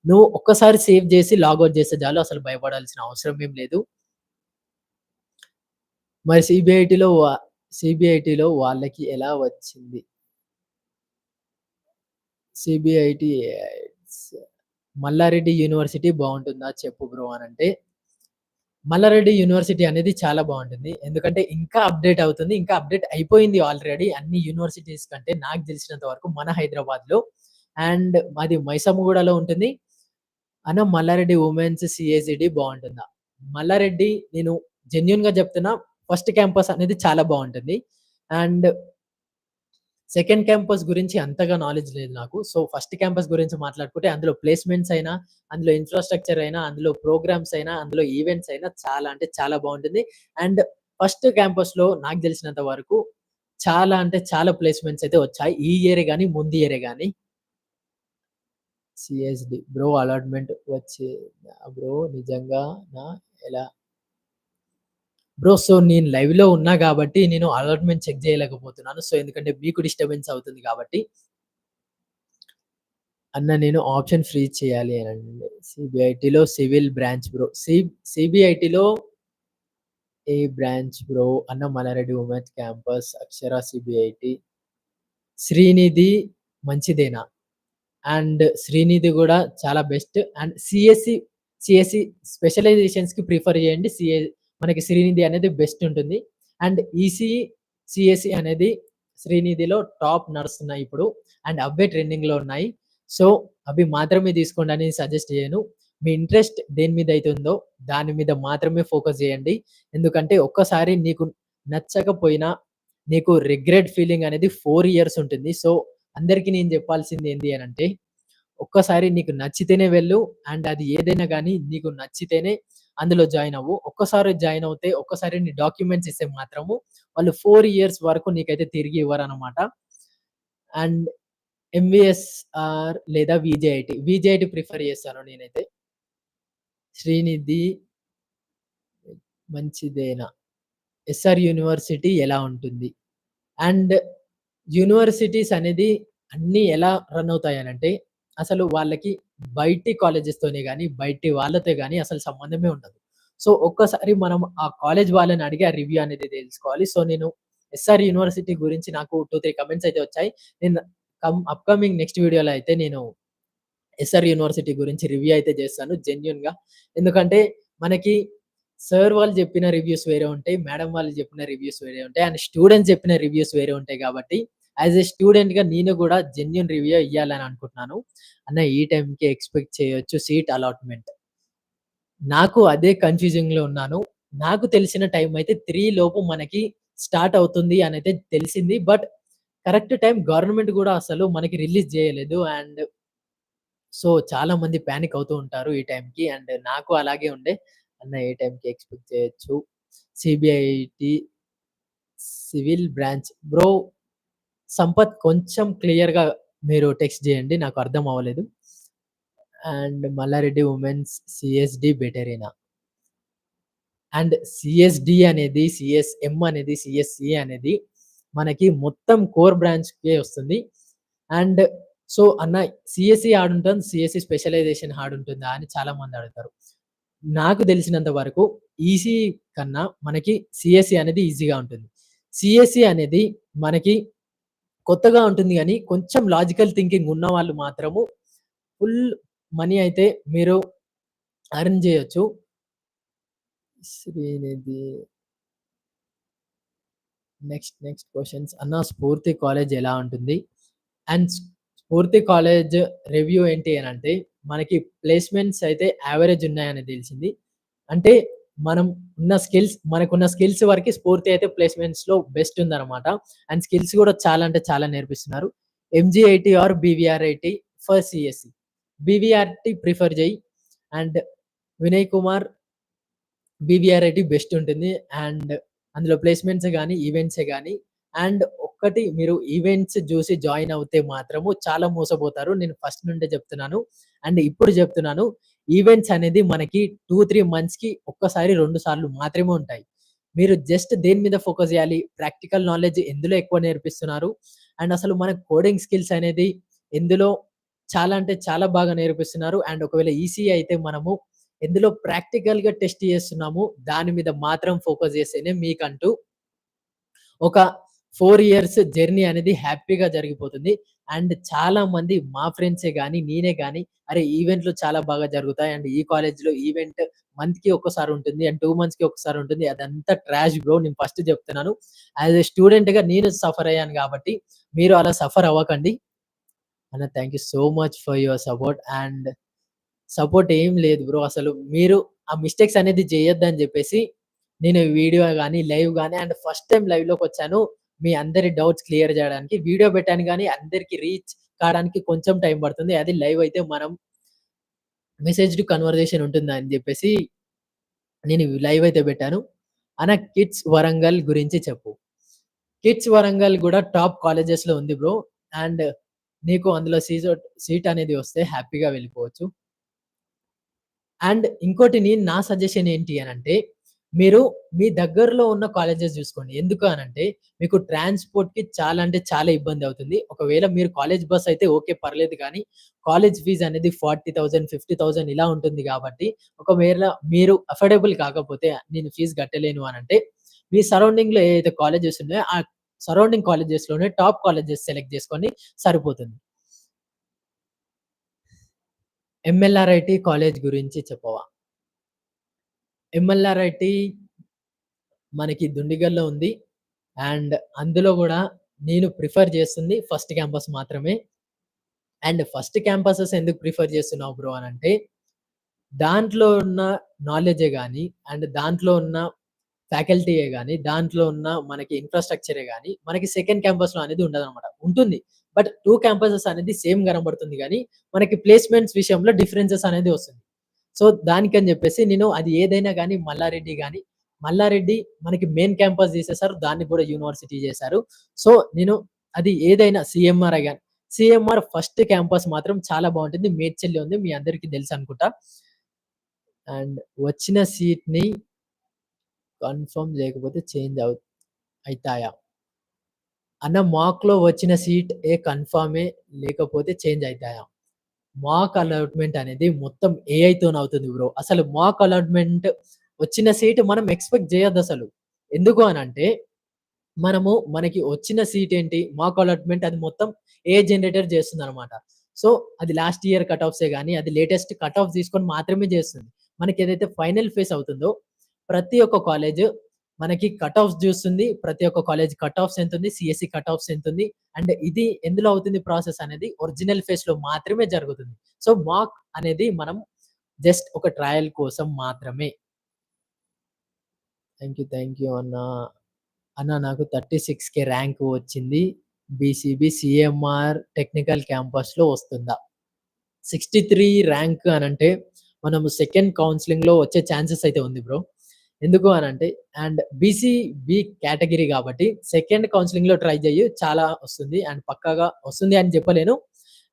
నువ్వు ఒక్కసారి సేవ్ జేసి లాగౌట్ చేస్తే చాలు. అసలు భయపడాల్సిన అవసరం ఏం లేదు. మరి సీబీఐటీలో వాళ్ళకి ఎలా వచ్చింది? సీబీఐటీ మల్లారెడ్డి యూనివర్సిటీ బావుంటుందా చెప్పు బ్రో అనంటే, మల్లారెడ్డి యూనివర్సిటీ అనేది చాలా బావుంటుంది. ఎందుకంటే ఇంకా అప్‌డేట్ అవుతుంది. ఇంకా అప్‌డేట్ అయిపోయింది ఆల్రెడీ అన్ని యూనివర్సిటీస్ కంటే నాకు తెలిసినంత వరకు మన హైదరాబాద్‌లో. అండ్ అది మైసమ్మగూడలో ఉంటుంది. మల్లారెడ్డి వుమెన్స్ సీఏసీడీ బావుంటుందా? మల్లారెడ్డి నేను జెన్యూన్‌గా చెప్తున్నా ఫస్ట్ క్యాంపస్ అనేది చాలా బావుంటుంది. అండ్ సెకండ్ క్యాంపస్ గురించి అంతగా నాలెడ్జ్ లేదు నాకు. సో, ఫస్ట్ క్యాంపస్ గురించి మాట్లాడుకుంటే అందులో ప్లేస్‌మెంట్స్ అయినా, అందులో ఇన్‌ఫ్రాస్ట్రక్చర్ అయినా, అందులో ప్రోగ్రామ్స్ అయినా, అందులో ఈవెంట్స్ అయినా చాలా అంటే చాలా బావుంటుంది. అండ్ ఫస్ట్ క్యాంపస్‌లో నాకు తెలిసినంత వరకు చాలా అంటే చాలా ప్లేస్‌మెంట్స్ అయితే వచ్చాయి. ఈ ఇయరే గాని, ముందు ఇయరే గాని. సీఎస్‌డి బ్రో అలాట్‌మెంట్ వచ్చిందా బ్రో నిజంగానా ఎలా? బ్రో సో నేను లైవ్‌లో ఉన్నా గాబట్టి నేను అలాట్‌మెంట్ చెక్ జేయలేకపోతున్నాను. సో ఎందుకంటే మీకు డిస్టర్బెన్స్ అవుతుంది గాబట్టి. అన్న నేను ఆప్షన్ ఫ్రీజ్ చేయాలి అనండి. సీబీఐటీలో సివిల్ బ్రాంచ్ బ్రో. సీబీఐటీలో ఏ బ్రాంచ్ బ్రో? అన్న మల్లారెడ్డి ఉమెన్స్ క్యాంపస్, అక్షర సీబీఐటీ. శ్రీనిధి మంచిదేనా? అండ్ శ్రీనిధి గూడా చాలా బెస్ట్. అండ్ సీఎస్‌సి స్పెషలైజేషన్స్‌కి ప్రిఫర్ చేయండి. మనకి శ్రీనిధి అనేది బెస్ట్ ఉంటుంది. అండ్ ఈసీఈ, సీఎస్‌సి అనేది శ్రీనిధిలో టాప్ నడుస్తున్నాయి ఇప్పుడు. అండ్ అవే ట్రెండింగ్‌లో ఉన్నాయి. సో, అవి మాత్రమే తీసుకోండి అని సజెస్ట్ చేయను. మీ ఇంట్రెస్ట్ దేని మీద అయితే ఉందో దాని మీద మాత్రమే ఫోకస్ చేయండి. ఎందుకంటే ఒక్కసారి నీకు నచ్చకపోయినా నీకు రిగ్రెట్ ఫీలింగ్ అనేది 4 ఇయర్స్ ఉంటుంది. సో, అందరికి నేను చెప్పాల్సింది ఏంది అనంటే, ఒక్కసారి నీకు నచ్చితేనే వెళ్ళు. అండ్ అది ఏదైనా గాని నీకు నచ్చితేనే అందులో జాయిన్ అవ్వు. ఒక్కసారి జాయిన్ అవుతే, ఒక్కసారి నీ డాక్యుమెంట్స్ ఇస్తే మాత్రము వాళ్ళు 4 ఇయర్స్ వరకు నీకైతే తిరిగి ఇవ్వరనమాట. అండ్ లేదా వీజేఐటీ. వీజేఐటీ ప్రిఫర్ చేస్తాను నేనైతే. శ్రీనిధి మంచిదేనా? ఎస్ఆర్ యూనివర్సిటీ ఎలా ఉంటుంది? అండ్ యూనివర్సిటీస్ అనేది అన్నీ ఎలా రన్ అవుతాయనంటే, అసలు వాళ్ళకి బయటి కాలేజెస్‌తోనే గాని, బయటి వాళ్ళతో గాని అసలు సంబంధమే ఉండదు. సో, ఒక్కసారి మనం ఆ కాలేజ్ వాళ్ళని అడిగి ఆ రివ్యూ అనేది తెలుసుకోవాలి. సో, నేను ఎస్ఆర్ యూనివర్సిటీ గురించి నాకు 2, 3 కమెంట్స్ అయితే వచ్చాయి. నేను అప్‌కమింగ్ నెక్స్ట్ వీడియోలో అయితే నేను ఎస్ఆర్ యూనివర్సిటీ గురించి రివ్యూ అయితే చేస్తాను జెన్యూన్‌గా. ఎందుకంటే మనకి సార్ వాళ్ళు చెప్పిన రివ్యూస్ వేరే ఉంటాయి. మేడం వాళ్ళు చెప్పిన రివ్యూస్ వేరే ఉంటాయి. అండ్ స్టూడెంట్స్ చెప్పిన రివ్యూస్ వేరే ఉంటాయి కాబట్టి, యాస్ ఎ స్టూడెంట్‌గా నేను కూడా జెన్యూన్ రివ్యూ ఇయ్యాలని అనుకుంటున్నాను. అన్న ఈ టైంకి ఎక్స్‌పెక్ట్ చేయొచ్చు సీట్ అలాట్‌మెంట్. నాకు అదే కన్‌ఫ్యూజింగ్‌లో ఉన్నాను. నాకు తెలిసిన టైం అయితే 3 లోపు మనకి స్టార్ట్ అవుతుంది అనైతే తెలిసింది. బట్ కరెక్ట్ టైమ్ గవర్నమెంట్ గూడా అసలు మనకి రిలీజ్ చేయలేదు. అండ్ సో, చాలా మంది పానిక్ అవుతూ ఉంటారు ఈ టైంకి. అండ్ నాకు అలాగే ఉండే. అన్న ఏ టైంకి ఎక్స్‌పెక్ట్ చేయొచ్చు? CBIT civil branch. Bro Sampath కొంచెం క్లియర్‌గా మీరు టెక్స్ట్ చేయండి. నాకు అర్థం అవ్వలేదు. అండ్ మల్లారెడ్డి వుమెన్స్ సీఎస్‌డి బెటరేనా? అండ్ సీఎస్‌డి అనేది, సీఎస్‌ఎం అనేది, సీఎస్‌సి అనేది మనకి మొత్తం కోర్ బ్రాంచ్‌కే వస్తుంది. అండ్ సో, అన్న సీఎస్‌సి హార్డ్ ఉంటుంది. సీఎస్‌సి స్పెషలైజేషన్ హార్డ్ ఉంటుందా అని చాలా మంది అడుగుతారు. నాకు తెలిసినంత వరకు ఈసీఈ కన్నా మనకి సీఎస్‌సి అనేది ఈజీగా ఉంటుంది. సీఎస్‌సి అనేది మనకి కొత్తగా ఉంటుంది గానీ, కొంచెం లాజికల్ థింకింగ్ ఉన్నవాళ్ళు మాత్రము ఫుల్ మనీ అయితే మీరు ఎర్న్ జేయొచ్చు. Srinidhi next questions. అన్న స్ఫూర్తి కాలేజ్ ఎలా ఉంటుంది? అండ్ స్ఫూర్తి కాలేజ్ రివ్యూ ఏంటి అనంటే, మనకి ప్లేస్‌మెంట్స్ అయితే యావరేజ్ ఉన్నాయని తెలిసింది. అంటే మనం మనకున్న స్కిల్స్ వరకి స్ఫూర్తి అయితే ప్లేస్‌మెంట్స్‌లో బెస్ట్ ఉందన్నమాట. అండ్ స్కిల్స్ గూడా చాలా అంటే చాలా నేర్పిస్తున్నారు. MGIT or BVRIT for CSC. BVRT prefer జెయి. And Vinay Kumar BVRIT best ఉంటుంది. అండ్ అందులో ప్లేస్‌మెంట్సే గాని, ఈవెంట్సే గాని అండ్ ఒక్కటి మీరు ఈవెంట్స్ జూసి జాయిన్ అవుతే మాత్రము చాలా మోసపోతారు. నేను ఫస్ట్ నుండే చెప్తున్నాను. అండ్ ఇప్పుడు చెప్తున్నాను. ఈవెంట్స్ అనేది మనకి 2, 3 మంత్స్‌కి ఒక్కసారి, 2 సార్లు మాత్రమే ఉంటాయి. మీరు జస్ట్ దేని మీద ఫోకస్ జేయాలి? ప్రాక్టికల్ నాలెడ్జ్ ఎందులో ఎక్కువ నేర్పిస్తున్నారు? అండ్ అసలు మన కోడింగ్ స్కిల్స్ అనేది ఎందులో చాలా అంటే చాలా బాగా నేర్పిస్తున్నారు. అండ్ ఒకవేళ ఈసీఈ అయితే మనము ఎందులో ప్రాక్టికల్‌గా టెస్ట్ చేస్తున్నామో దాని మీద మాత్రం ఫోకస్ చేస్తేనే మీకంటూ ఒక 4 ఇయర్స్ జర్నీ అనేది హ్యాపీగా జరిగిపోతుంది. అండ్ చాలా మంది మా ఫ్రెండ్సే గాని, నేనే గాని అరే! ఈవెంట్‌లు చాలా బాగా జరుగుతాయి. అండ్ ఈ కాలేజ్‌లో ఈవెంట్ మంత్‌కి ఒక్కసారి ఉంటుంది. అండ్ 2 మంత్స్‌కి ఒకసారి ఉంటుంది. అదంతా ట్రాష్ బ్రో. నేను ఫస్ట్ చెప్తున్నాను. యాస్ ఎ స్టూడెంట్‌గా నేను సఫర్ అయ్యాను కాబట్టి మీరు అలా సఫర్ అవ్వకండి. అన్న thank you so much for your support. And support ఏం లేదు బ్రో. అసలు మీరు ఆ మిస్టేక్స్ అనేది చేయొద్దని జెప్పేసి, నేను వీడియో గాని, లైవ్ గాని అండ్ ఫస్ట్ టైమ్ లైవ్‌లోకొచ్చాను. మీ అందరి డౌట్స్ క్లియర్ జేయడానికి. వీడియో పెట్టాను గానీ, అందరికి రీచ్ కాడానికి కొంచెం టైం పడుతుంది. అది లైవ్ అయితే మనం మెసేజ్ టు కన్వర్జేషన్ ఉంటుందని జెప్పేసి, నేను లైవ్ అయితే పెట్టాను. కిడ్స్ వరంగల్ గురించి చెప్పు. కిడ్స్ వరంగల్ గూడా టాప్ కాలేజెస్‌లో ఉంది బ్రో. అండ్ నీకు అందులో సీట్ అనేది వస్తే హ్యాపీగా వెళ్ళిపోవచ్చు. అండ్ ఇంకోటి నా సజెషన్ ఏంటి అనంటే, మీరు మీ దగ్గరలో ఉన్న కాలేజెస్ జూసుకోండి. ఎందుకు అనంటే, మీకు ట్రాన్స్‌పోర్ట్‌కి చాలా అంటే చాలా ఇబ్బందవుతుంది. ఒకవేళ మీరు కాలేజ్ బస్ అయితే ఓకే పర్లేదు గానీ, కాలేజ్ ఫీజ్ అనేది 40,000, 50,000 ఇలా ఉంటుంది గాబట్టి, ఒకవేళ మీరు అఫోర్డబుల్ కాకపోతే నేను ఫీజ్ కట్టలేను అనంటే, మీ సరౌండింగ్‌లో ఏదైతే కాలేజెస్ ఉన్నాయో, ఆ సరౌండింగ్ కాలేజెస్‌లోనే టాప్ కాలేజెస్ సెలెక్ట్ జేసుకోండి సరిపోతుంది. ఎంఎల్ఆర్ఐటీ కాలేజ్ గురించి చెప్పవా? ఎంఎల్ఆర్ఐటీ మనకి దుండిగల్‌లో ఉంది. అండ్ అందులో గూడా నేను ప్రిఫర్ చేస్తుంది ఫస్ట్ క్యాంపస్ మాత్రమే. అండ్ ఫస్ట్ క్యాంపసెస్ ఎందుకు ప్రిఫర్ చేస్తున్నావు బ్రో అనంటే, దాంట్లో ఉన్న నాలెడ్జే గాని, అండ్ దాంట్లో ఉన్న ఫ్యాకల్టీయే గాని, దాంట్లో ఉన్న మనకి ఇన్‌ఫ్రాస్ట్రక్చరే గాని, మనకి సెకండ్ క్యాంపస్‌లో అనేది ఉండదనమాట. ఉంటుంది. బట్ 2 క్యాంపసెస్ అనేది సేమ్ కనబడుతుంది గానీ, మనకి ప్లేస్‌మెంట్స్ విషయంలో డిఫరెన్సెస్ అనేది వస్తుంది. సో, దానికని జెప్పేసి నేను అది ఏదైనా గానీ మల్లారెడ్డి మనకి మెయిన్ క్యాంపస్ తీసేసారు. దాన్ని గూడా యూనివర్సిటీ జేశారు. సో, నేను అది ఏదైనా సీఎంఆర్ ఫస్ట్ క్యాంపస్ మాత్రం చాలా బావుంటుంది. మేడ్చల్‌లో ఉంది. మీ అందరికీ తెలుసనుకుంటా. అండ్ వచ్చిన సీట్‌ని కన్ఫర్మ్ లేకపోతే అయితాయా? మాక్‌లో వచ్చిన సీట్ కన్ఫర్మే లేకపోతే చేంజ్ అయితాయా? మాక్ అలాట్‌మెంట్ అనేది మొత్తం ఏఐతోనవుతుంది బ్రో. అసలు మాక్ అలాట్‌మెంట్ వచ్చిన సీట్ మనం ఎక్స్‌పెక్ట్ జేయొద్దసలు. ఎందుకు అనంటే, మనకి వచ్చిన సీట్ ఏంటి? మాక్ అలాట్‌మెంట్ అది మొత్తం ఏఐ జనరేటర్ జేస్తుందనమాట. సో, అది లాస్ట్ ఇయర్ కట్ ఆఫ్సే గాని, అది లేటెస్ట్ కట్ ఆఫ్ తీసుకొని మాత్రమే జేస్తుంది. మనకేదైతే ఫైనల్ ఫేస్ అవుతుందో, ప్రతి ఒక్క కాలేజు మనకి కట్ ఆఫ్స్ జూస్తుంది. ప్రతి ఒక్క కాలేజ్ కట్ ఆఫ్స్ ఎంతుంది? సీఎస్‌ఈ కట్ ఆఫ్స్ ఎంతుంది? అండ్ ఇది ఎందులో అవుతుంది ప్రాసెస్ అనేది ఒరిజినల్ ఫేస్‌లో మాత్రమే జరుగుతుంది. సో, మాక్ అనేది మనం జస్ట్ ఒక ట్రయల్ కోసం మాత్రమే. థాంక్ యూ అన్నా. నాకు 36,000 ర్యాంక్ వచ్చింది. బీసీబీ సీఎంఆర్ టెక్నికల్ క్యాంపస్‌లో వస్తుందా? 63 ర్యాంక్ అనంటే, మనము సెకండ్ కౌన్సెలింగ్‌లో వచ్చే ఛాన్సెస్ అయితే ఉంది బ్రో. ఎందుకు అనంటే బీ కేటగరీ గాబట్టి సెకండ్ కౌన్సెలింగ్‌లో ట్రై జెయ్యి. చాలా వస్తుంది. అండ్ పక్కాగా వస్తుంది అని జెప్పలేను.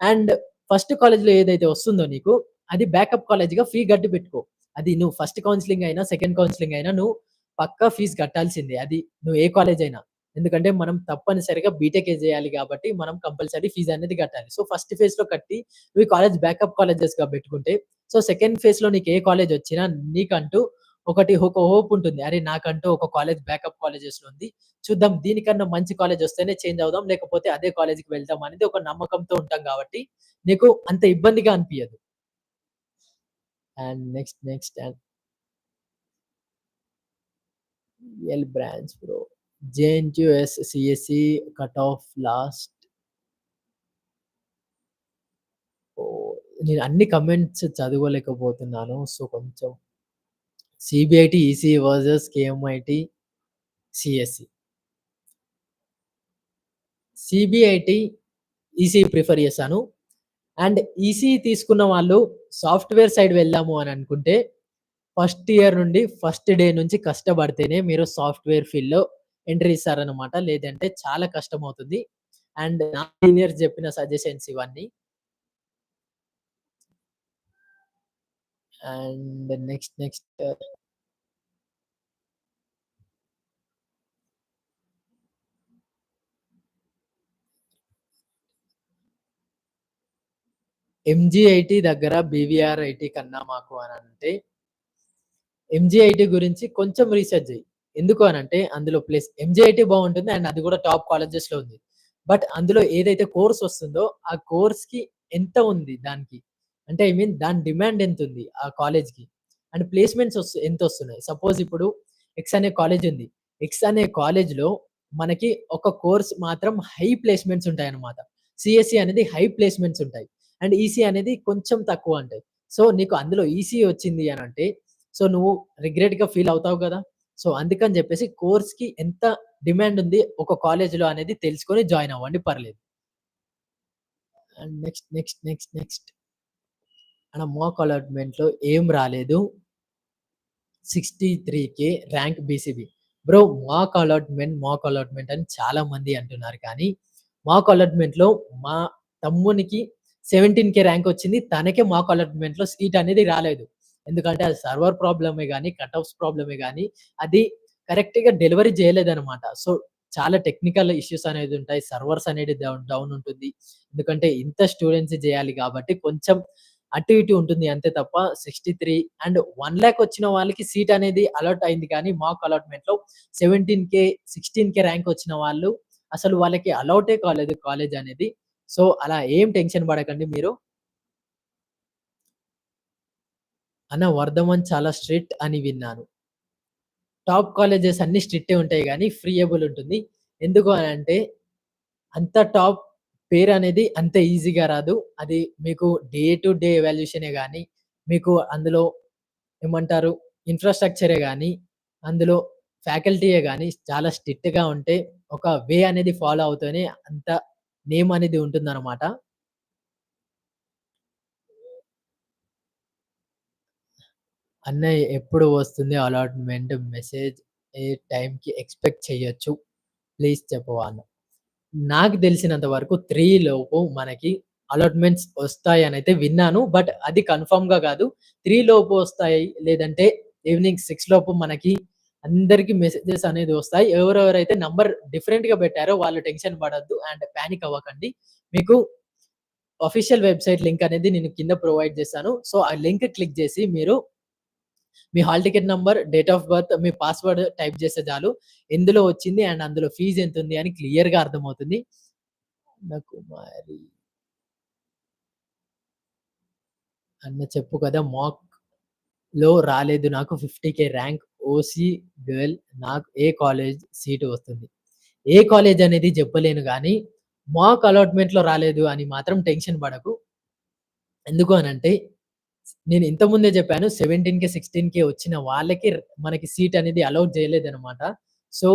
అండ్ ఫస్ట్ కాలేజ్‌లో ఏదైతే వస్తుందో నీకు, అది బ్యాకప్ కాలేజ్‌గా ఫీ గట్టి పెట్టుకో. అది నువ్వు ఫస్ట్ కౌన్సెలింగ్ అయినా, సెకండ్ కౌన్సెలింగ్ అయినా నువ్వు పక్కా ఫీస్ కట్టాల్సిందే. అది నువ్వు ఏ కాలేజ్ అయినా. ఎందుకంటే మనం తప్పనిసరిగా బీటెకే జేయాలి గాబట్టి, మనం కంపల్సరీ ఫీజ్ అనేది కట్టాలి. సో, ఫస్ట్ ఫేజ్‌లో కట్టి, నువ్వు ఈ కాలేజ్ బ్యాకప్ కాలేజెస్‌గా బెట్టుకుంటే, సో, సెకండ్ ఫేజ్‌లో నీకు ఏ కాలేజొచ్చినా నీకంటూ ఒక హోప్ ఉంటుంది. అరే! నాకంటూ ఒక కాలేజ్ బ్యాకప్ కాలేజెస్‌లో ఉంది. చూద్దాం దీనికన్నా మంచి కాలేజ్ వస్తేనే చేంజ్ అవుదాం. లేకపోతే అదే కాలేజ్‌కి వెళ్దాం అనేది ఒక నమ్మకంతో ఉంటాం కాబట్టి, నీకు అంత ఇబ్బందిగా అనిపియదు. And next branch bro. JNTUS CSE cut off last oh! నేను అన్ని కమెంట్స్ చదవలేకపోతున్నాను. సో, కొంచెం CBIT, ECE versus KMIT, CSE. CBIT, ECE prefer చేశాను. అండ్ ఈసీఈ తీసుకున్న వాళ్ళు సాఫ్ట్‌వేర్ సైడ్ వెళ్దాము అని అనుకుంటే, ఫస్ట్ ఇయర్ నుండి ఫస్ట్ డే నుంచి కష్టపడితేనే మీరు సాఫ్ట్‌వేర్ ఫీల్డ్‌లో ఎంట్రీ ఇస్తారనమాట. లేదంటే చాలా కష్టమవుతుంది. అండ్ నా సీనియర్స్ చెప్పిన సజెషన్స్ ఇవన్నీ. అండ్ నెక్స్ట్ ఎంజీఐటీ దగ్గర బీవీఆర్ ఐటీ కన్నా మాకు అనంటే ఎంజీఐటీ గురించి కొంచెం రీసెర్చ్ జెయ్యి. ఎందుకు అనంటే అందులో ఎంజీఐటీ బావుంటుంది. అండ్ అది గూడా టాప్ కాలేజెస్‌లో ఉంది. బట్ అందులో ఏదైతే కోర్స్ వస్తుందో, ఆ కోర్స్‌కి ఎంత ఉంది దానికి? అంటే ఐ మీన్ దాని డిమాండ్ ఎంతుంది ఆ కాలేజ్‌కి? అండ్ ప్లేస్‌మెంట్స్ ఎంతొస్తున్నాయి? సపోజ్ ఇప్పుడు ఎక్స్ అనే కాలేజ్ ఉంది. ఎక్స్ అనే కాలేజ్‌లో మనకి ఒక కోర్స్ మాత్రం హై ప్లేస్‌మెంట్స్ ఉంటాయన్నమాట. సీఎస్‌ఈ అనేది హై ప్లేస్‌మెంట్స్ ఉంటాయి. అండ్ ఈసీ అనేది కొంచెం తక్కువ ఉంటాయి. సో, నీకు అందులో ఈసీ వచ్చింది అనంటే సో, నువ్వు రిగ్రెట్‌గా ఫీల్ అవుతావు గదా! సో, అందుకని జెప్పేసి కోర్స్‌కి ఎంత డిమాండ్ ఉంది ఒక కాలేజ్‌లో అనేది తెలుసుకొని జాయిన్ అవ్వండి పర్లేదు. అండ్ నెక్స్ట్ మాక్ అలాట్‌మెంట్‌లో ఏం రాలేదు. 63,000 ర్యాంక్ బీసీబీ. బ్రో మాక్ అలాట్‌మెంట్ అని చాలా మంది అంటున్నారు. కానీ మాక్ అలాట్‌మెంట్‌లో మా తమ్మునికి 17,000 ర్యాంక్ వచ్చింది. తనకే మాక్ అలాట్‌మెంట్‌లో సీట్ అనేది రాలేదు. ఎందుకంటే అది సర్వర్ ప్రాబ్లమే గాని, కట్ ఆఫ్స్ ప్రాబ్లమే గాని అది కరెక్ట్‌గా డెలివరీ చేయలేదనమాట. సో, చాలా టెక్నికల్ ఇష్యూస్ అనేది ఉంటాయి. సర్వర్స్ అనేది డౌన్ ఉంటుంది. ఎందుకంటే ఇంత స్టూడెంట్స్ చేయాలి కాబట్టి కొంచెం అటు ఇటు ఉంటుంది అంతే తప్ప 63 అండ్ 1,00,000 వచ్చిన వాళ్ళకి సీట్ అనేది అలాట్ అయింది కానీ మాక్ అలాట్‌మెంట్‌లో 17,000, 16,000 ర్యాంక్ వచ్చిన వాళ్ళు అసలు వాళ్ళకి అలౌటే కాలేదు కాలేజ్ అనేది. సో, అలా ఏం టెన్షన్ పడకండి మీరు. అన్న వర్ధమాన్ చాలా స్ట్రిక్ట్ అని విన్నాను. టాప్ కాలేజెస్ అన్నీ స్ట్రిక్టే ఉంటాయి గానీ ఫ్రీయబుల్ ఉంటుంది. ఎందుకు అనంటే అంత టాప్ పేరనేది అంత ఈజీగా రాదు. అది మీకు డే టు డే ఎవాల్యుయేషనే గాని, మీకు అందులో ఏమంటారు ఇన్‌ఫ్రాస్ట్రక్చరే గాని, అందులో ఫ్యాకల్టీయే గాని చాలా స్ట్రిక్ట్‌గా ఉంటే, ఒక వే అనేది ఫాలో అవుతూనే అంత నేమ్ అనేది ఉంటుందనమాట. "అన్నయ్య ఎప్పుడు వస్తుంది అలాట్‌మెంట్ మెసేజ్? ఏ టైంకి ఎక్స్‌పెక్ట్ చేయొచ్చు? ప్లీజ్ చెప్పవా" అన్న. నాకు తెలిసినంత వరకు 3 లోపు మనకి అలాట్‌మెంట్స్ వస్తాయనైతే విన్నాను. బట్ అది కన్ఫర్మ్‌గా గాదు. 3 లోపు వస్తాయి. లేదంటే ఈవినింగ్ 6 లోపు మనకి అందరికి మెసేజెస్ అనేది వస్తాయి. ఎవరెవరైతే నంబర్ డిఫరెంట్‌గా పెట్టారో వాళ్ళు టెన్షన్ పడొద్దు అండ్ పానిక్ అవ్వకండి. మీకు ఆఫీషియల్ వెబ్‌సైట్ లింక్ అనేది నేను కింద ప్రొవైడ్ చేశాను. సో, ఆ లింక్ క్లిక్ చేసి మీరు మీ hall ticket number, date of birth, మీ పాస్వర్డ్ టైప్ చేస్తే చాలు. ఎందులో వచ్చింది అండ్ అందులో ఫీజ్ ఎంతుంది అని క్లియర్‌గా అర్థమవుతుంది. నాకు మరి అన్న చెప్పు కదా! మాక్‌లో రాలేదు నాకు 50,000 ర్యాంక్ ఓసీ గర్ల్ నాకు ఏ కాలేజ్ సీటు వస్తుంది. ఏ కాలేజ్ అనేది చెప్పలేను గానీ, మాక్ అలాట్‌మెంట్‌లో రాలేదు అని మాత్రం టెన్షన్ పడకు. ఎందుకు అనంటే, నేను ఇంతకు ముందే చెప్పాను 17,000, 16,000 వచ్చిన వాళ్ళకి మనకి సీట్ అనేది అలౌట్ చేయలేదనమాట. సో,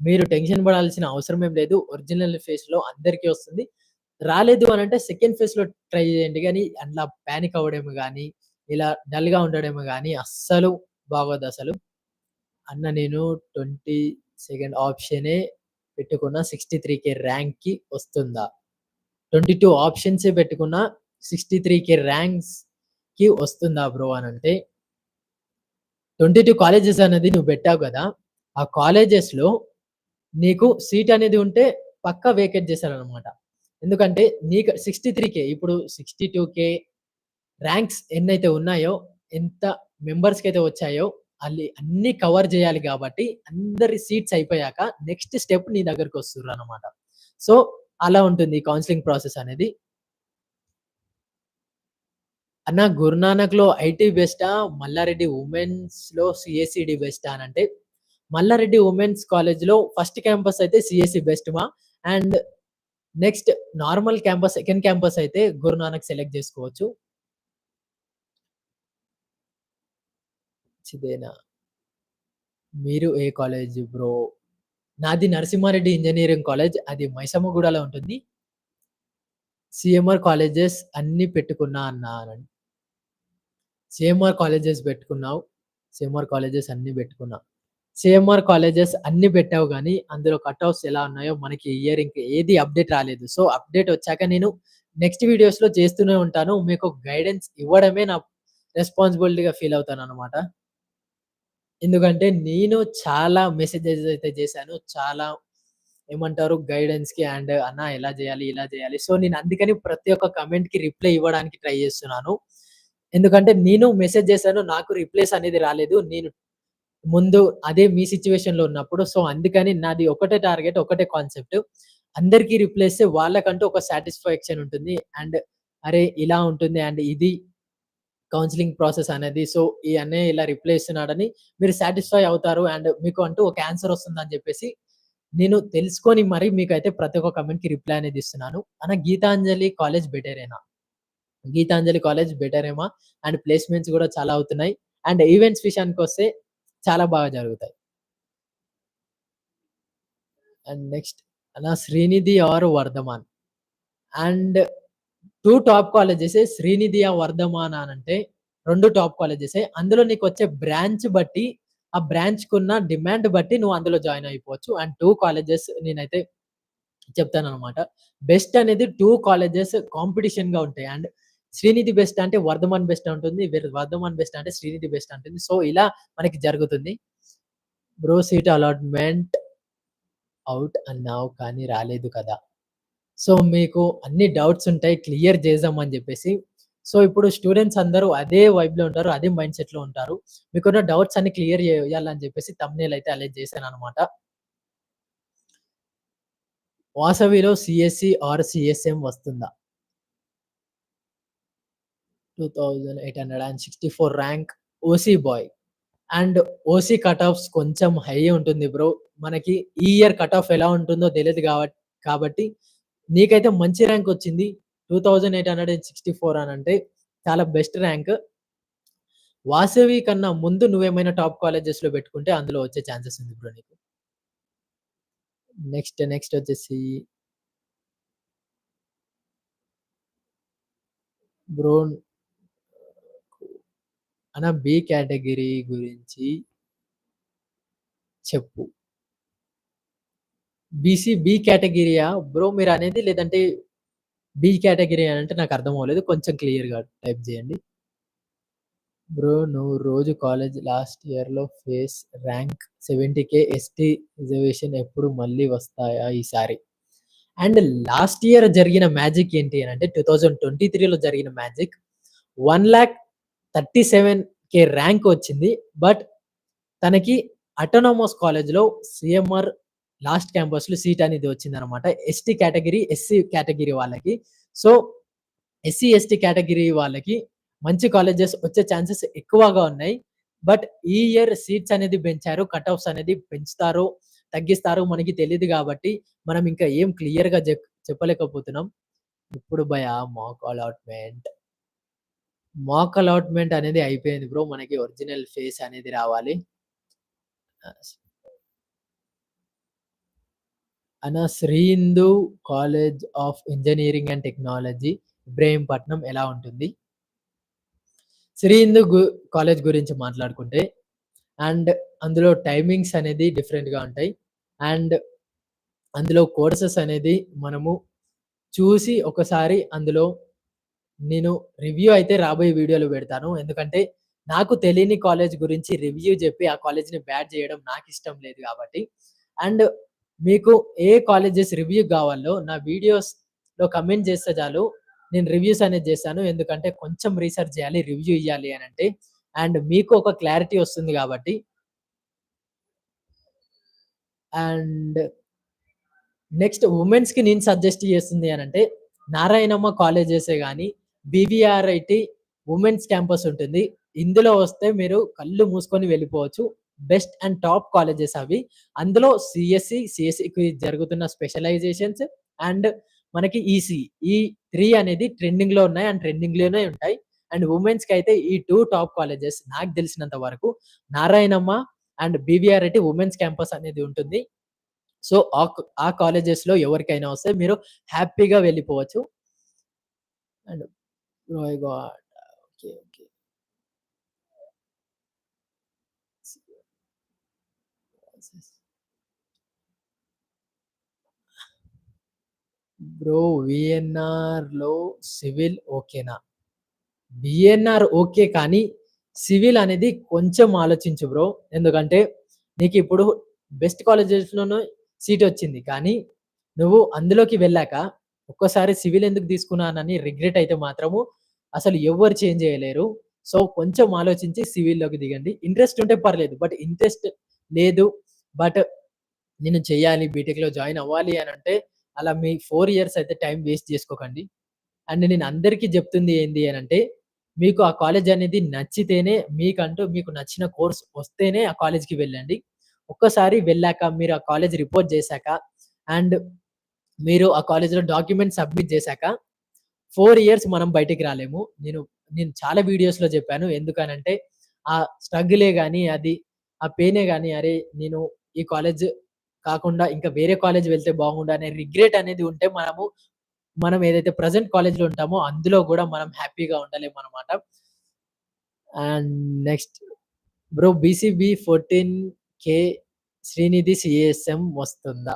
మీరు టెన్షన్ పడాల్సిన అవసరం ఏం లేదు. ఒరిజినల్ ఫేస్‌లో అందరికీ వస్తుంది. రాలేదు అనంటే సెకండ్ ఫేజ్‌లో ట్రై చేయండి గానీ, అట్లా పానిక్ అవ్వడం గానీ, ఇలా డల్‌గా ఉండడం గానీ అస్సలు బాగోదసలు. అన్న నేను 20 సెకండ్ ఆప్షనే పెట్టుకున్న 63,000 ర్యాంక్‌కి వస్తుందా? 22 ఆప్షన్సే పెట్టుకున్న 63,000 ర్యాంక్స్‌కి వస్తుందా బ్రో అనంటే, 22 కాలేజెస్ అనేది నువ్వు పెట్టావు గదా! ఆ కాలేజెస్‌లో నీకు సీట్ అనేది ఉంటే పక్కా వేకేట్ చేశారనమాట. ఎందుకంటే నీకు 63,000 ఇప్పుడు 62,000 ర్యాంక్స్ ఎన్నైతే ఉన్నాయో, ఎంత మెంబర్స్‌కైతే వచ్చాయో అన్నీ కవర్ జేయాలి గాబట్టి, అందరి సీట్స్ అయిపోయాక నెక్స్ట్ స్టెప్ నీ దగ్గరకొస్తుర్రనమాట. సో, అలా ఉంటుంది కౌన్సెలింగ్ ప్రాసెస్ అనేది. అన్న గురునానక్‌లో ఐటీ బెస్టా? మల్లారెడ్డి వుమెన్స్‌లో సీఎస్ఈడీ బెస్టా అనంటే, మల్లారెడ్డి వుమెన్స్ కాలేజ్‌లో ఫస్ట్ క్యాంపస్ అయితే సీఎస్ఈ బెస్ట్ మా. And next normal campus second campus అయితే గురునానక్ సెలెక్ట్ జేసుకోవచ్చు. మంచిదేనా? మీరు ఏ కాలేజ్ బ్రో? నాది నరసింహారెడ్డి ఇంజినీరింగ్ కాలేజ్. అది మైసమ్మగూడలో ఉంటుంది. సీఎంఆర్ కాలేజెస్ అన్నీ పెట్టుకున్నా అన్నా అనండి. సీఎంఆర్ కాలేజెస్ పెట్టుకున్నావు. సీఎంఆర్ కాలేజెస్ అన్నీ పెట్టుకున్నా. సీఎంఆర్ కాలేజెస్ అన్నీ పెట్టావు గానీ, అందులో కట్ ఆఫ్స్ ఎలా ఉన్నాయో మనకి ఇయర్ ఇంక ఏది అప్‌డేట్ రాలేదు. సో, అప్‌డేట్ వచ్చాక నేను నెక్స్ట్ వీడియోస్‌లో చేస్తూనే ఉంటాను. మీకు గైడెన్స్ ఇవ్వడమే నా రెస్పాన్సిబిలిటీగా ఫీల్ అవుతాననమాట. ఎందుకంటే నేను చాలా మెసేజెస్ అయితే చేశాను. చాలా ఏమంటారు గైడెన్స్‌కి అండ్ అన్న ఎలా చేయాలి? ఇలా చేయాలి. సో, నేను అందుకని ప్రతి ఒక్క కామెంట్‌కి రిప్లై ఇవ్వడానికి ట్రై చేస్తున్నాను. ఎందుకంటే నేను మెసేజ్ చేశాను. నాకు రిప్లైస్ అనేది రాలేదు. నేను ముందు అదే మీ సిట్యుయేషన్‌లో ఉన్నప్పుడు. సో, అందుకని నాది ఒకటే టార్గెట్, ఒకటే కాన్సెప్ట్. అందరికి రిప్లై ఇస్తే వాళ్ళకంటూ ఒక సాటిస్ఫాక్షన్ ఉంటుంది. అండ్ అరే! ఇలా ఉంటుంది అండ్ ఇది కౌన్సెలింగ్ ప్రాసెస్ అనేది. సో, ఈ అన్నయ్య ఇలా రిప్లై ఇస్తున్నాడని మీరు సాటిస్ఫై అవుతారు. అండ్ మీకు అంటూ ఒక ఆన్సర్ వస్తుందని చెప్పేసి నేను తెలుసుకొని మరి మీకైతే ప్రతి ఒక్క కామెంట్‌కి రిప్లై అనేది ఇస్తున్నాను. అన్న గీతాంజలి కాలేజ్ బెటరేనా? గీతాంజలి కాలేజ్ బెటరేమా అండ్ ప్లేస్‌మెంట్స్ గూడా చాలా అవుతున్నాయి. అండ్ ఈవెంట్స్ విషయానికొస్తే చాలా బాగా జరుగుతాయి. అండ్ నెక్స్ట్ అన్న Sreenidhi or Vardhaman. And 2 top కాలేజెసే శ్రీనిధి, వర్ధమాన అనంటే 2 టాప్ కాలేజెసే. అందులో నీకొచ్చే బ్రాంచ్ బట్టి ఆ బ్రాంచ్‌కున్న డిమాండ్ బట్టి నువ్వు అందులో జాయిన్ అయిపోవచ్చు. అండ్ 2 కాలేజెస్ నేనైతే చెప్తాననమాట. బెస్ట్ అనేది 2 కాలేజెస్ కాంపిటీషన్‌గా ఉంటాయి. అండ్ శ్రీనిధి బెస్ట్ అంటే వర్ధమాన్ బెస్ట్ ఉంటుంది. వర్ధమాన్ బెస్ట్ అంటే శ్రీనిధి బెస్ట్ ఉంటుంది. సో, ఇలా మనకి జరుగుతుంది. బ్రో సీట్ అలాట్‌మెంట్ ఔట్ అన్నావు కానీ రాలేదు కదా! సో, మీకు అన్ని డౌట్స్ ఉంటాయి. క్లియర్ చేద్దామని జెప్పేసి. సో, ఇప్పుడు స్టూడెంట్స్ అందరూ అదే వైబ్‌లో ఉంటారు. అదే మైండ్‌సెట్‌లో ఉంటారు. మీకున్న డౌట్స్ అన్ని క్లియర్ చేయాలని జెప్పేసి థంబ్‌నెయిల్ అయితే అలా చేశాననమాట. వాసవిలో సీఎస్‌సి ఆర్ సీఎస్‌ఎం వస్తుందా? 2864 rank OC boy. And OC cutoffs కొంచెం హై ఉంటుంది బ్రో. మనకి ఈ ఇయర్ కట్ ఆఫ్ ఎలా ఉంటుందో తెలీదు కాబట్టి నీకైతే మంచి ర్యాంక్ వచ్చింది. 2864 అనంటే చాలా బెస్ట్ ర్యాంక్. వాసవి కన్నా ముందు నువ్వేమైనా టాప్ కాలేజెస్‌లో పెట్టుకుంటే అందులో వచ్చే ఛాన్సెస్ ఉంది బ్రో నీకు. నెక్స్ట్ వచ్చేసి బ్రో అన్న బి కేటగిరీ గురించి చెప్పు. బి కేటగిరీయా బ్రో మీరనేది? లేదంటే బి కేటగిరీ అనంటే నాకు అర్థం అవ్వలేదు. కొంచెం క్లియర్‌గా టైప్ చేయండి. బ్రో నువ్వు రోజు కాలేజ్ లాస్ట్ ఇయర్‌లో ఫేస్ ర్యాంక్ 70,000 ఎస్టీ రిజర్వేషన్ ఎప్పుడు మళ్ళీ వస్తాయా ఈసారి? అండ్ లాస్ట్ ఇయర్ జరిగిన మ్యాజిక్ ఏంటి అనంటే 2023లో జరిగిన మ్యాజిక్ 1,37,000 ర్యాంక్ వచ్చింది. బట్ తనకి అటానమస్ కాలేజ్‌లో సీఎంఆర్ లాస్ట్ క్యాంపస్‌లో సీట్ అనేది వచ్చిందనమాట. ఎస్టీ కేటగిరీ, ఎస్సీ కేటగిరీ వాళ్ళకి. సో, ఎస్సీ, ఎస్టీ కేటగిరీ వాళ్ళకి మంచి కాలేజెస్ వచ్చే ఛాన్సెస్ ఎక్కువగా ఉన్నాయి. బట్ ఈ ఇయర్ సీట్స్ అనేది పెంచారు. కట్ ఆఫ్స్ అనేది పెంచుతారో, తగ్గిస్తారో మనకి తెలీదు గాబట్టి, మనం ఇంకా ఏం క్లియర్‌గా చెప్పలేకపోతున్నాం. ఇప్పుడు మాక్ అలాట్‌మెంట్. మాక్ అలాట్‌మెంట్ అనేది అయిపోయింది బ్రో. మనకి ఒరిజినల్ ఫేస్ అనేది రావాలి. ఆహ్, Shri Hindu college of engineering and technology Ibrahimpatnam ఎలా ఉంటుంది? శ్రీ హిందూ కాలేజ్ గురించి మాట్లాడుకుంటే అండ్ అందులో టైమింగ్స్ అనేది డిఫరెంట్‌గా ఉంటాయి. అండ్ అందులో కోర్సెస్ అనేది మనము చూసి ఒకసారి అందులో నేను రివ్యూ అయితే రాబోయే వీడియోలో పెడతాను. ఎందుకంటే నాకు తెలియని కాలేజ్ గురించి రివ్యూ జెప్పి ఆ కాలేజ్‌ని బ్యాడ్ జేయడం నాకిష్టం లేదు గాబట్టి. అండ్ మీకు ఏ కాలేజెస్ రివ్యూ గావాలో నా వీడియోస్‌లో కమెంట్ జేస్తే చాలు. నేను రివ్యూస్ అనేది జేశాను. ఎందుకంటే కొంచెం రీసెర్చ్ జేయాలి, రివ్యూ ఇయ్యాలి అనంటే. అండ్ మీకు ఒక క్లారిటీ వస్తుంది గాబట్టి. అండ్ నెక్స్ట్ వుమెన్స్‌కి నేను సజెస్ట్ చేస్తుంది అనంటే, నారాయణమ్మ కాలేజెసే గాని, బీవీఆర్ఐటీ వుమెన్స్ క్యాంపస్ ఉంటుంది. ఇందులో వస్తే మీరు కళ్ళు మూసుకొని వెళ్ళిపోవచ్చు. బెస్ట్ అండ్ టాప్ కాలేజెస్ అవి. అందులో సీఎస్‌సికి జరుగుతున్న స్పెషలైజేషన్స్ అండ్ మనకి ఈసీ ఈ 3 అనేది ట్రెండింగ్‌లో ఉన్నాయి. అండ్ ట్రెండింగ్‌లోనే ఉంటాయి. అండ్ వుమెన్స్‌కైతే ఈ 2 టాప్ కాలేజెస్ నాకు తెలిసినంత వరకు Narayanamma and BVRIT women's campus అనేది ఉంటుంది. సో, ఆ కాలేజెస్‌లో ఎవరికైనా వస్తే మీరు హ్యాపీగా వెళ్ళిపోవచ్చు. And oh my God! Okay. Bro వీఎన్ఆర్‌లో సివిల్ ఓకేనా? VNR okay. కానీ సివిల్ అనేది కొంచెం ఆలోచించు బ్రో. ఎందుకంటే నీకిప్పుడు బెస్ట్ కాలేజెస్‌లోనే సీటొచ్చింది. కానీ నువ్వు అందులోకి వెళ్ళాక ఒక్కసారి సివిల్ ఎందుకు తీసుకున్నానని రిగ్రెట్ అయితే మాత్రము అసలు ఎవ్వరు చేంజ్ చేయలేరు. సో, కొంచెం ఆలోచించి సివిల్‌లోకి దిగండి. ఇంట్రెస్ట్ ఉంటే పర్లేదు. బట్ ఇంట్రెస్ట్ లేదు. బట్ నేను చేయాలి బీటెక్‌లో జాయిన్ అవ్వాలి అనంటే అలా మీ 4 ఇయర్స్ అయితే టైమ్ వేస్ట్ చేసుకోకండి. అండ్ నేను అందరికీ జెప్తుంది ఏంది అనంటే, మీకు ఆ కాలేజ్ అనేది నచ్చితేనే మీకు నచ్చిన కోర్స్ వస్తేనే ఆ కాలేజ్‌కి వెళ్ళండి. ఒక్కసారి వెళ్ళాక మీరు ఆ కాలేజ్ రిపోర్ట్ జేశాక అండ్ మీరు ఆ కాలేజ్‌లో డాక్యుమెంట్స్ సబ్మిట్ జేశాక 4 ఇయర్స్ మనం బయటికి రాలేము. నేను చాలా వీడియోస్‌లో జెప్పాను. ఎందుకనంటే ఆ స్ట్రగులే గాని ఆ పెయినే గాని అరే! నేను ఈ కాలేజ్ కాకుండా ఇంకా వేరే కాలేజ్ వెళ్తే బాగుండు అనే రిగ్రెట్ అనేది ఉంటే మనం ఏదైతే ప్రెజెంట్ కాలేజ్‌లో ఉంటామో అందులో గూడా మనం హ్యాపీగా ఉండలేమనమాట. And next bro BCB 14,000 Sreenidhi CSM వస్తుందా?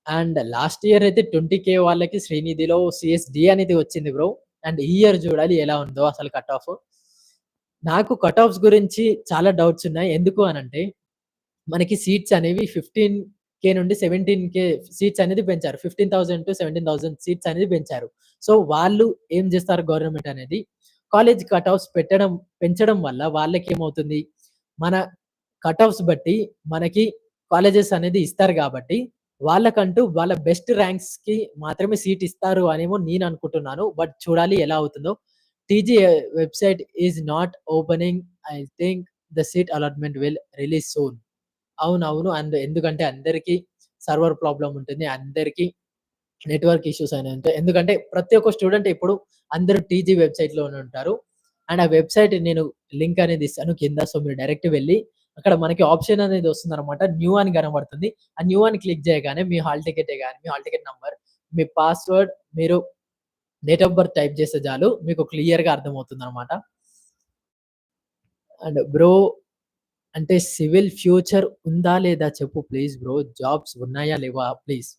అండ్ లాస్ట్ ఇయర్ అయితే 20,000 వాళ్ళకి శ్రీనిధిలో సీఎస్‌డి అనేది వచ్చింది బ్రో. అండ్ ఈ ఇయర్ చూడాలి ఎలా ఉందో అసలు కట్ ఆఫ్. నాకు కట్ ఆఫ్స్ గురించి చాలా డౌట్స్ ఉన్నాయి. ఎందుకు అనంటే మనకి సీట్స్ అనేవి 15,000 నుండి 17,000 సీట్స్ అనేది పెంచారు. 15,000-17,000 సీట్స్ అనేది పెంచారు. సో, వాళ్ళు ఏం జేస్తారు గవర్నమెంట్ అనేది కాలేజ్ కట్ ఆఫ్స్ పెంచడం వల్ల వాళ్ళకేమవుతుంది, మన కట్ ఆఫ్స్ బట్టి మనకి కాలేజెస్ అనేది ఇస్తారు గాబట్టి, వాళ్ళకంటూ వాళ్ళ బెస్ట్ ర్యాంక్స్‌కి మాత్రమే సీట్ ఇస్తారు అనేమో నేను అనుకుంటున్నాను. బట్ చూడాలి ఎలా అవుతుందో. TG website is not opening. I think the seat allotment will release soon. అవునవును. అండ్ ఎందుకంటే అందరికి సర్వర్ ప్రాబ్లమ్ ఉంటుంది. అందరికి నెట్వర్క్ ఇష్యూస్ అనేవి ఉంటాయి. ఎందుకంటే ప్రతి ఒక్క స్టూడెంట్ ఇప్పుడు అందరూ టీజీ వెబ్‌సైట్‌లోనే ఉంటారు. అండ్ ఆ వెబ్‌సైట్ నేను లింక్ అనేది ఇస్తాను కింద. సో, మీరు డైరెక్ట్ వెళ్లి అక్కడ మనకి ఆప్షన్ అనేది వస్తుందనమాట. న్యూ అని కనబడుతుంది. ఆ న్యూ అని క్లిక్ చేయగానే మీ హాల్ టికెటే గాని, మీ హాల్ టికెట్ నంబర్, మీ పాస్వర్డ్, మీరు డేట్ ఆఫ్ బర్త్ టైప్ చేస్తే చాలు మీకు క్లియర్‌గా అర్థమవుతుందనమాట. అండ్ బ్రో అంటే సివిల్ ఫ్యూచర్ ఉందా లేదా చెప్పు ప్లీజ్ బ్రో. జాబ్స్ ఉన్నాయా లేవా ప్లీజ్?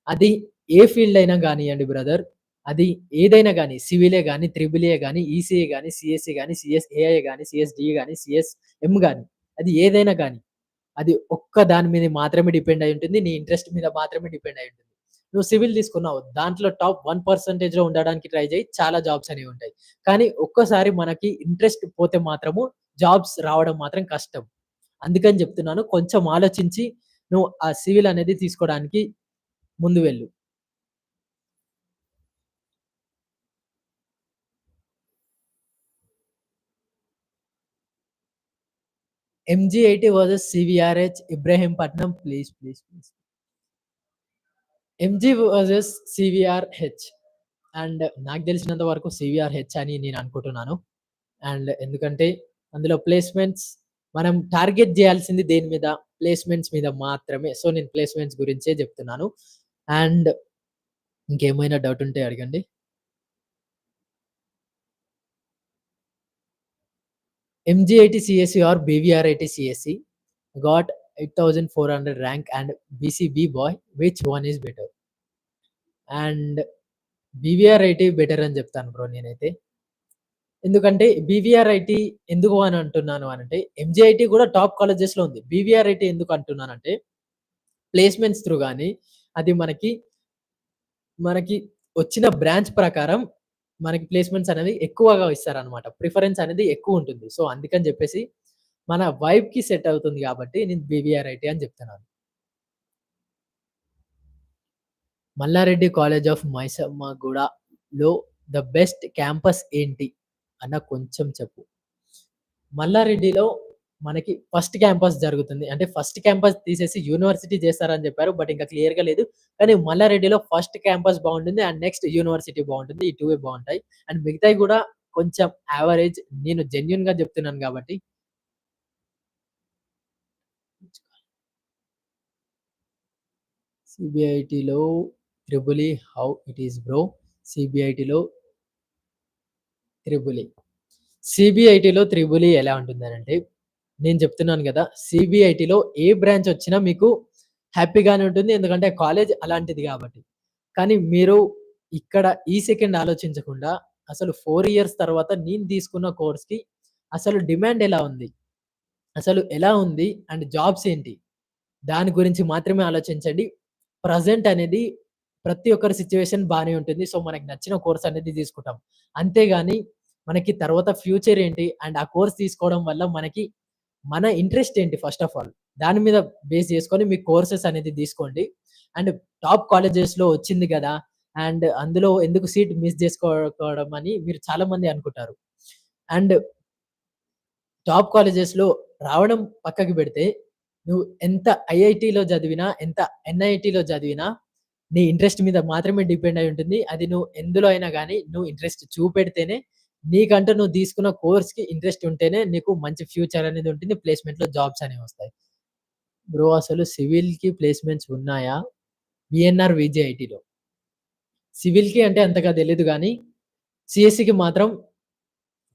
అది ఏ ఫీల్డ్ అయినా గానియండి బ్రదర్. అది ఏదైనా గాని సివిలే గాని, త్రిబుల్ ఏ గాని, ఈసీఏ గాని, సీఎస్ఈ గాని, సీఎస్ఏఐ గాని, సీఎస్‌డీఈ గాని, సీఎస్‌ఎం గాని, అది ఏదైనా గాని, అది ఒక్క దాని మీద మాత్రమే డిపెండ్ అయ్యి ఉంటుంది. నీ ఇంట్రెస్ట్ మీద మాత్రమే డిపెండ్ అయ్యి ఉంటుంది. నువ్వు సివిల్ తీసుకున్నావు. దాంట్లో టాప్ 1%లో ఉండడానికి ట్రై చెయ్యి. చాలా జాబ్స్ అనేవి ఉంటాయి. కానీ ఒక్కసారి మనకి ఇంట్రెస్ట్ పోతే మాత్రము జాబ్స్ రావడం మాత్రం కష్టం. అందుకని జెప్తున్నాను. కొంచెం ఆలోచించి నువ్వు ఆ సివిల్ అనేది తీసుకోవడానికి ముందు వెళ్ళు. ఎంజీ80 versus CVRH Ibrahimpatnam please, please, please. MG versus CVRH. And నాకు తెలిసినంత వరకు సీవీఆర్‌హెచ్ అని నేను అనుకుంటున్నాను. అండ్ ఎందుకంటే అందులో ప్లేస్‌మెంట్స్ మనం టార్గెట్ జేయాల్సింది దేని మీద? ప్లేస్‌మెంట్స్ మీద మాత్రమే. సో, నేను ప్లేస్‌మెంట్స్ గురించే జెప్తున్నాను. అండ్ ఇంకేమైనా డౌట్ ఉంటే అడగండి. MG80 CSE or BVR80 CSE got 8,400 rank and BCB boy. Which one is better? And BVR-IT better అని జెప్తాను బ్రో నేనైతే. ఎందుకంటే బీవీఆర్-ఐటీ ఎందుకు అని అంటున్నాను అనంటే, ఎంజీఐటీ గూడా టాప్ కాలేజెస్‌లో ఉంది. బీవీఆర్-ఐటీ ఎందుకు అంటున్నానంటే, ప్లేస్‌మెంట్స్ త్రూ గాని, అది మనకి వచ్చిన బ్రాంచ్ ప్రకారం మనకి ప్లేస్‌మెంట్స్ అనేవి ఎక్కువగా ఇస్తారనమాట. ప్రిఫరెన్స్ అనేది ఎక్కువుంటుంది. సో, అందుకని జెప్పేసి మన వైబ్‌కి సెట్ అవుతుంది గాబట్టి నేను బీవీఆర్-ఐటీ అని జెప్తున్నాను. మల్లారెడ్డి కాలేజ్ ఆఫ్ మైసమ్మగూడలో ద బెస్ట్ క్యాంపస్ ఏంటి? అన్న కొంచెం చెప్పు. మల్లారెడ్డిలో మనకి ఫస్ట్ క్యాంపస్ జరుగుతుంది. అంటే ఫస్ట్ క్యాంపస్ తీసేసి యూనివర్సిటీ చేస్తారని చెప్పారు. బట్ ఇంకా క్లియర్‌గా లేదు. కానీ మల్లారెడ్డిలో ఫస్ట్ క్యాంపస్ బావుంటుంది. అండ్ నెక్స్ట్ యూనివర్సిటీ బావుంటుంది. ఈ 2 బావుంటాయి. అండ్ మిగతాయి గూడా కొంచెం యావరేజ్. నేను జెన్యూన్‌గా చెప్తున్నాను గాబట్టి సీబీఐటీలో triple E how it is bro. సీబీఐటీలో త్రిబుల్ ఈ. సీబీఐటీలో త్రిబుల్ ఈ ఎలా ఉంటుందనంటే, నేను చెప్తున్నాను గదా! సీబీఐటీలో ఏ బ్రాంచ్ వచ్చినా మీకు హ్యాపీగానే ఉంటుంది. ఎందుకంటే కాలేజ్ అలాంటిది గాబట్టి. కానీ మీరు ఇక్కడ ఈ సెకండ్ ఆలోచించకుండా అసలు 4 ఇయర్స్ తర్వాత నేను తీసుకున్న కోర్స్‌కి అసలు డిమాండ్ ఎలా ఉంది? అసలు ఎలా ఉంది? అండ్ జాబ్స్ ఏంటి? దాని గురించి మాత్రమే ఆలోచించండి. ప్రెజెంట్ అనేది ప్రతి ఒక్కరి సిట్యుయేషన్ బానే ఉంటుంది. సో, మనకు నచ్చిన కోర్స్ అనేది తీసుకుంటాం. అంతేగాని మనకి తర్వాత ఫ్యూచర్ ఏంటి? అండ్ ఆ కోర్స్ తీసుకోవడం వల్ల మనకి మన ఇంట్రెస్ట్ ఏంటి ఫస్ట్ ఆఫ్ ఆల్. దాని మీద బేస్ చేసుకొని మీ కోర్సెస్ అనేది తీసుకోండి. అండ్ టాప్ కాలేజెస్‌లో వచ్చింది గదా! అండ్ అందులో ఎందుకు సీట్ మిస్ చేసుకోవడం అని మీరు చాలా మంది అనుకుంటారు. అండ్ టాప్ కాలేజెస్‌లో రావడం పక్కకి పెడితే, నువ్వు ఎంత ఐఐటీలో చదివినా, ఎంత ఎన్ఐటీలో చదివినా, నీ ఇంట్రెస్ట్ మీద మాత్రమే డిపెండ్ అయి ఉంటుంది. అది నువ్వు ఎందులో అయినా గాని, నువ్వు ఇంట్రెస్ట్ చూపెడితేనే, నీకంటూ నువ్వు తీసుకున్న కోర్స్‌కి ఇంట్రెస్ట్ ఉంటేనే, నీకు మంచి ఫ్యూచర్ అనేది ఉంటుంది. ప్లేస్‌మెంట్‌లో జాబ్స్ అనేవి వస్తాయి. బ్రో అసలు సివిల్‌కి ప్లేస్‌మెంట్స్ ఉన్నాయా? వీఎన్ఆర్, వీజీఐటీలో. సివిల్‌కి అంటే అంతగా తెలీదు గానీ, సీఎస్‌సికి మాత్రం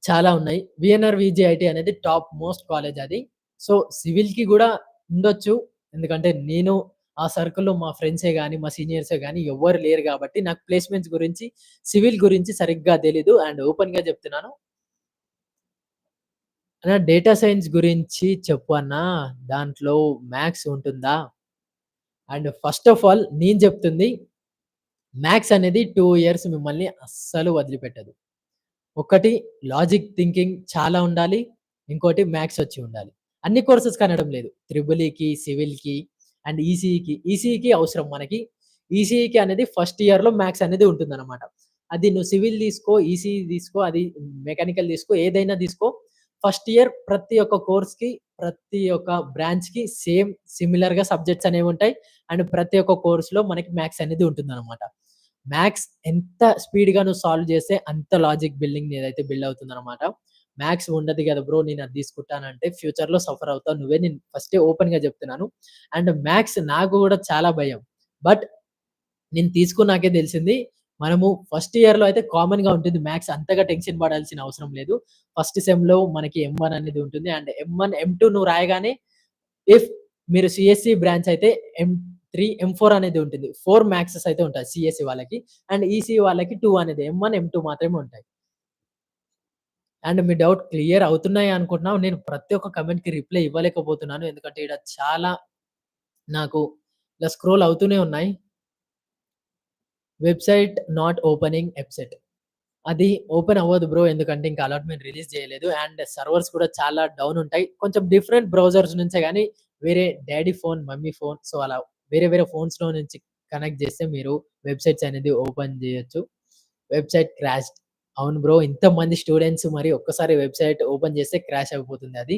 చాలా ఉన్నాయి. వీఎన్ఆర్ వీజీఐటీ అనేది టాప్ మోస్ట్ కాలేజ్ అది. సో, సివిల్‌కి గూడా ఉండొచ్చు. ఎందుకంటే నేను ఆ సర్కిల్‌లో మా ఫ్రెండ్సే గాని, మా సీనియర్సే గాని ఎవ్వరు లేరు గాబట్టి నాకు ప్లేస్‌మెంట్స్ గురించి, సివిల్ గురించి సరిగ్గా తెలీదు. అండ్ ఓపెన్‌గా జెప్తున్నాను. అన్నా డేటా సైన్స్ గురించి చెప్పు అన్నా. దాంట్లో మ్యాథ్స్ ఉంటుందా? అండ్ ఫస్ట్ ఆఫ్ ఆల్ నేను జెప్తుంది మ్యాథ్స్ అనేది 2 ఇయర్స్ మిమ్మల్ని అస్సలు వదిలిపెట్టదు. ఒకటి లాజిక్ థింకింగ్ చాలా ఉండాలి. ఇంకోటి మ్యాథ్స్ వచ్చి ఉండాలి. అన్ని కోర్సెస్‌కి అనడం లేదు. త్రిబుల్ ఈకి, సివిల్‌కి అండ్ ఈసీఈకి. ఈసీఈకి అవసరం మనకి. ఈసీఈకి అనేది ఫస్ట్ ఇయర్‌లో మ్యాథ్స్ అనేది ఉంటుందన్నమాట. అది నువ్వు సివిల్ తీసుకో, ఈసీఈ తీసుకో, అది మెకానికల్ తీసుకో, ఏదైనా తీసుకో. ఫస్ట్ ఇయర్ ప్రతి ఒక్క కోర్స్‌కి, ప్రతి ఒక్క బ్రాంచ్‌కి సేమ్ సిమిలర్‌గా సబ్జెక్ట్స్ అనేవుంటాయి. అండ్ ప్రతి ఒక్క కోర్స్‌లో మనకి మ్యాథ్స్ అనేది ఉంటుందన్నమాట. మ్యాథ్స్ ఎంత స్పీడ్‌గా నువ్వు సాల్వ్ చేస్తే అంత లాజిక్ బిల్డింగ్ నీదైతే బిల్డ్ అవుతుందనమాట. మ్యాథ్స్ ఉండదు గదా బ్రో! నేనది తీసుకుంటానంటే ఫ్యూచర్‌లో సఫర్ అవుతావు. నేను ఫస్టే ఓపెన్‌గా చెప్తున్నాను. అండ్ మ్యాథ్స్ నాకు గూడా చాలా భయం. బట్ నేను తీసుకున్నాకే తెలిసింది. మనము ఫస్ట్ ఇయర్‌లో అయితే కామన్‌గా ఉంటుంది మ్యాథ్స్ అంతగా టెన్షన్ పడాల్సిన అవసరం లేదు. ఫస్ట్ సెమ్‌లో మనకి ఎమ్-1 అనేది ఉంటుంది. అండ్ ఎమ్-1, ఎమ్-2 నువ్వు రాయగానే ఇఫ్ మీరు సీఎస్‌సి బ్రాంచ్ అయితే ఎమ్-3, ఎమ్-4 అనేది ఉంటుంది. 4 మ్యాథ్సెస్ అయితే ఉంటాయి సీఎస్‌సి వాళ్ళకి. అండ్ ఈసీఈ వాళ్ళకి 2 అనేది ఎమ్-1, ఎమ్-2 మాత్రమే ఉంటాయి. అండ్ మీ డౌట్ క్లియర్ అవుతున్నాయి అనుకుంటున్నాను. నేను ప్రతి ఒక్క కామెంట్‌కి రిప్లై ఇవ్వలేకపోతున్నాను. ఎందుకంటే ఈడ చాలా నాకు ఇలా స్క్రోల్ అవుతూనే ఉన్నాయి. Website not opening EAPCET. అది ఓపెన్ అవ్వదు బ్రో. ఎందుకంటే ఇంకా అలాట్‌మెంట్ రిలీజ్ చేయలేదు. అండ్ సర్వర్స్ కూడా చాలా డౌన్ ఉంటాయి. కొంచెం డిఫరెంట్ బ్రౌజర్స్ నుంచే గాని వేరే daddy phone, mummy phone so అలా వేరే వేరే ఫోన్స్‌లో నుంచి కనెక్ట్ చేస్తే మీరు వెబ్‌సైట్స్ అనేది ఓపెన్ చేయొచ్చు. Website crashed. అవును బ్రో. ఇంతమంది స్టూడెంట్స్ మరి ఒక్కసారి వెబ్‌సైట్ ఓపెన్ చేస్తే క్రాష్ అయిపోతుంది అది.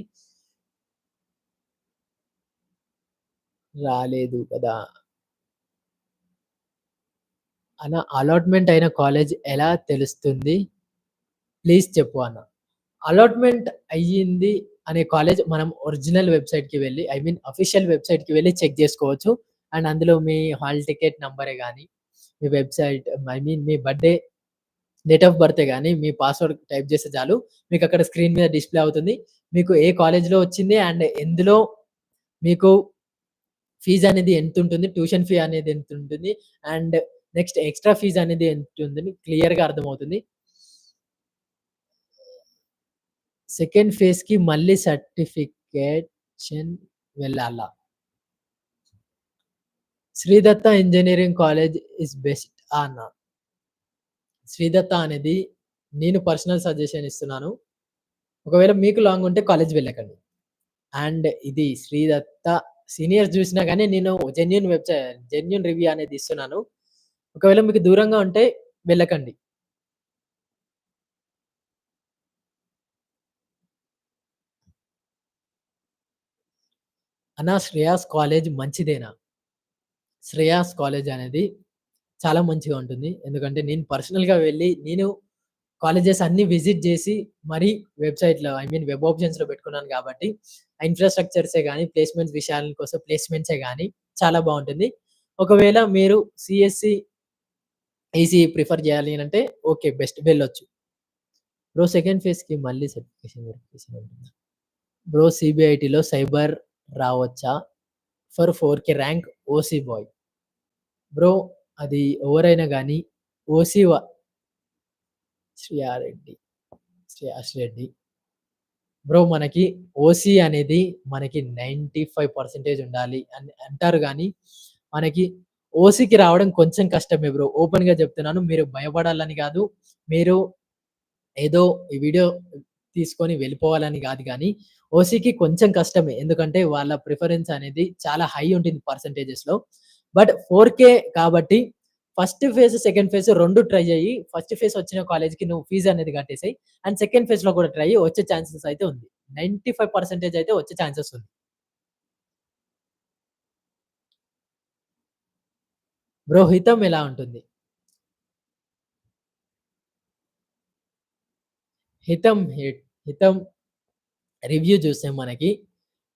రాలేదు కదా! అలాట్‌మెంట్ అయిన కాలేజ్ ఎలా తెలుస్తుంది? ప్లీజ్ చెప్పు అన్న. అలాట్‌మెంట్ అయ్యింది అనే కాలేజ్ మనం ఒరిజినల్ వెబ్‌సైట్‌కి వెళ్లి ఐ మీన్ ఆఫీషియల్ వెబ్‌సైట్‌కి వెళ్లి చెక్ జేసుకోవచ్చు. అండ్ అందులో మీ హాల్ టికెట్ నంబరే గాని, మీ వెబ్‌సైట్ ఐ మీన్ మీ బర్త్‌డే, డేట్ ఆఫ్ బర్తే గాని, మీ పాస్వర్డ్ టైప్ చేస్తే చాలు. మీకక్కడ స్క్రీన్ మీద డిస్‌ప్లే అవుతుంది. మీకు ఏ కాలేజ్‌లో వచ్చింది అండ్ ఎందులో మీకు ఫీజనేది ఎంతుంటుంది, ట్యూషన్ ఫీ అనేది ఎంతుంటుంది, అండ్ నెక్స్ట్ ఎక్స్‌ట్రా ఫీజనేది ఎంతుందని క్లియర్‌గా అర్థమవుతుంది. సెకండ్ ఫేజ్‌కి మళ్ళీ సర్టిఫికేషన్ వెళ్ళాలా? Sridatta engineering college is best అన్నా. శ్రీదత్త అనేది నేను పర్సనల్ సజెషన్ ఇస్తున్నాను. ఒకవేళ మీకు లాంగ్ ఉంటే కాలేజ్ వెళ్ళకండి. అండ్ ఇది శ్రీదత్త సీనియర్స్ జూసినా గాని నేను జెన్యూన్ రివ్యూ అనేది ఇస్తున్నాను. ఒకవేళ మీకు దూరంగా ఉంటే వెళ్ళకండి. అన్నా శ్రేయాస్ కాలేజ్ మంచిదేనా? శ్రేయాస్ కాలేజ్ అనేది చాలా మంచిగా ఉంటుంది. ఎందుకంటే నేను పర్సనల్‌గా వెళ్లి నేను కాలేజెస్ అన్నీ విజిట్ జేసి మరి వెబ్‌సైట్‌లో ఐ మీన్ వెబ్ ఆప్షన్స్‌లో పెట్టుకున్నాను గాబట్టి, ఆ ఇన్‌ఫ్రాస్ట్రక్చర్సే గాని, ప్లేస్‌మెంట్స్ విషయాల కోసం ప్లేస్‌మెంట్సే గాని చాలా బావుంటుంది. ఒకవేళ మీరు సీఎస్‌సి, ఈసీఈ ప్రిఫర్ జేయాలి అనంటే ఓకే. బెస్ట్ వెళ్ళొచ్చు. బ్రో సెకండ్ ఫేజ్‌కి మళ్ళీ సర్టిఫికేషన్ వెరిఫికేషన్ ఉంటుందా? బ్రో సీబీఐటీలో సైబర్ రావచ్చా? ఫర్ 4కే ర్యాంక్ ఓసీ బాయ్. బ్రో అది ఎవరైనా గాని ఓసీ శ్రీయారెడ్డి, శ్రేయాస్ రెడ్డి. బ్రో మనకి ఓసీ అనేది మనకి 95% ఉండాలి అని అంటారు గానీ, మనకి ఓసీకి రావడం కొంచెం కష్టమే బ్రో. ఓపెన్‌గా చెప్తున్నాను. మీరు భయపడాలని గాదు. మీరు ఏదో ఈ వీడియో తీసుకొని వెళ్ళిపోవాలని గాదు గానీ, ఓసీకి కొంచెం కష్టమే. ఎందుకంటే వాళ్ళ ప్రిఫరెన్స్ అనేది చాలా హై ఉంటుంది పర్సెంటేజెస్‌లో. బట్ 4కే కాబట్టి first phase, second phase 2 try జెయ్యి. ఫస్ట్ ఫేజ్ వచ్చిన కాలేజ్‌కి నువ్వు ఫీజ్ అనేది కట్టేసేయి. అండ్ సెకండ్ ఫేజ్‌లో కూడా ట్రై చెయి. వచ్చే ఛాన్సెస్ అయితే ఉంది. 95% అయితే వచ్చే ఛాన్సెస్ ఉంది. బ్రో హితం ఎలా ఉంటుంది? హితం హితం రివ్యూ చూస్తే మనకి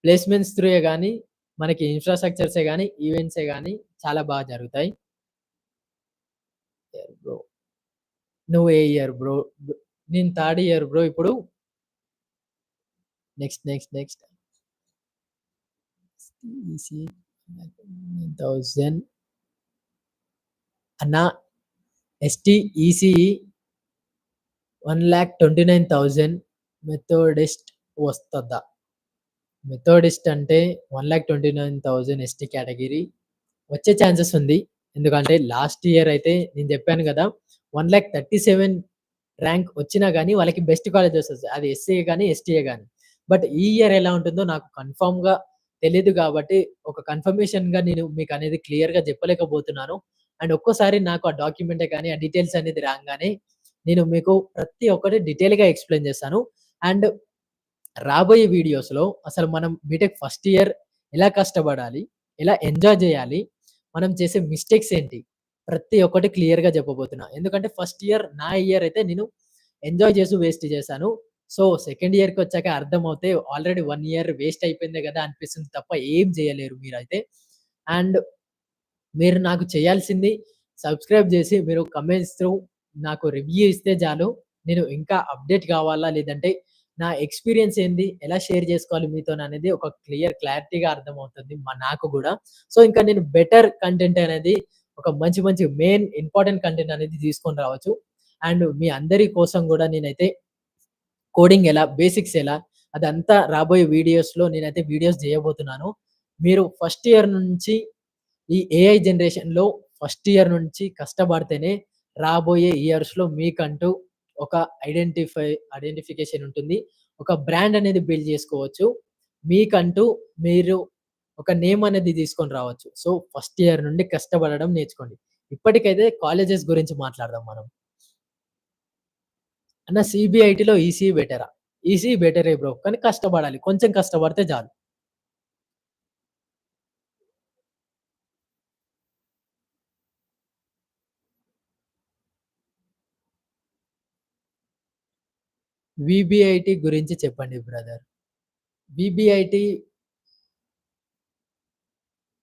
ప్లేస్‌మెంట్స్ త్రూయే గాని, మనకి ఇన్‌ఫ్రాస్ట్రక్చర్సే గాని, ఈవెంట్సే గాని చాలా బాగా జరుగుతాయి. బ్రో నువ్వు ఏ ఇయర్ బ్రో? నేను థర్డ్ ఇయర్ బ్రో ఇప్పుడు. నెక్స్ట్ ఈసీ 9000 అన్నా ఎస్టీ, ఈసీఈ 1,29,000 మెథోడిస్ట్ వస్తదా? మెథోడిస్ట్ అంటే 1,29,000 ఎస్టీ కేటగిరీ వచ్చే ఛాన్సెస్ ఉంది. ఎందుకంటే లాస్ట్ ఇయర్ అయితే నేను చెప్పాను గదా! 1,37,000 ర్యాంక్ వచ్చినా గాని వాళ్ళకి బెస్ట్ కాలేజెస్ వస్తాయి. అది ఎస్సీఏ గాని, ఎస్టీఏ గాని. బట్ ఈ ఇయర్ ఎలా ఉంటుందో నాకు కన్ఫర్మ్‌గా తెలీదు గాబట్టి, ఒక కన్ఫర్మేషన్‌గా నేను మీకనేది క్లియర్‌గా చెప్పలేకపోతున్నాను. అండ్ ఒక్కోసారి నాకు ఆ డాక్యుమెంటే గాని, ఆ డీటెయిల్స్ అనేది రాంగానే నేను మీకు ప్రతి ఒక్కటి డీటెయిల్‌గా ఎక్స్‌ప్లెయిన్ చేస్తాను. అండ్ రాబోయే వీడియోస్‌లో అసలు మనం బీటెక్ ఫస్ట్ ఇయర్ ఎలా కష్టపడాలి? ఎలా ఎంజాయ్ జేయాలి? మనం చేసే మిస్టేక్స్ ఏంటి? ప్రతి ఒక్కటి క్లియర్‌గా చెప్పబోతున్నా. ఎందుకంటే ఫస్ట్ ఇయర్ నా ఇయర్ అయితే నేను ఎంజాయ్ చేసి వేస్ట్ చేశాను. సో, సెకండ్ ఇయర్‌కొచ్చాక అర్థమవుతే ఆల్రెడీ 1 ఇయర్ వేస్ట్ అయిపోయిందే గదా! అనిపిస్తుంది తప్ప ఏం చేయలేరు మీరైతే. అండ్ మీరు నాకు చేయాల్సింది సబ్స్క్రైబ్ జేసి మీరు కమెంట్స్ త్రూ నాకు రివ్యూ ఇస్తే చాలు. నేను ఇంకా అప్‌డేట్ కావాలా? లేదంటే నా ఎక్స్‌పీరియన్స్ ఏంది? ఎలా షేర్ జేసుకోవాలి మీతోననేది ఒక క్లారిటీగా అర్థమవుతుంది నాకు గూడా. సో, ఇంకా నేను బెటర్ కంటెంట్ అనేది ఒక మంచి మంచి మెయిన్ ఇంపార్టెంట్ కంటెంట్ అనేది తీసుకొని రావచ్చు. అండ్ మీ అందరి కోసం గూడా నేనైతే కోడింగ్ ఎలా, బేసిక్స్ ఎలా అదంతా రాబోయే వీడియోస్‌లో నేనైతే వీడియోస్ జేయబోతున్నాను. మీరు ఫస్ట్ ఇయర్ నుంచి ఈ ఏఐ జనరేషన్‌లో ఫస్ట్ ఇయర్ నుంచి కష్టపడితేనే రాబోయే ఇయర్స్‌లో మీకంటూ ఒక ఐడెంటిఫికేషన్ ఉంటుంది. ఒక బ్రాండ్ అనేది బిల్డ్ చేసుకోవచ్చు. మీకంటూ మీరు ఒక నేమ్ అనేది తీసుకొని రావచ్చు. సో, ఫస్ట్ ఇయర్ నుండి కష్టపడడం నేర్చుకోండి. ఇప్పటికైతే కాలేజెస్ గురించి మాట్లాడదాం మనం. అన్న సీబీఐటీలో ఈసీఈ బెటరా? ఈసీఈ బెటరే బ్రో. కానీ కష్టపడాలి. కొంచెం కష్టపడితే చాలు. వీబీఐటీ గురించి చెప్పండి brother. VBIT,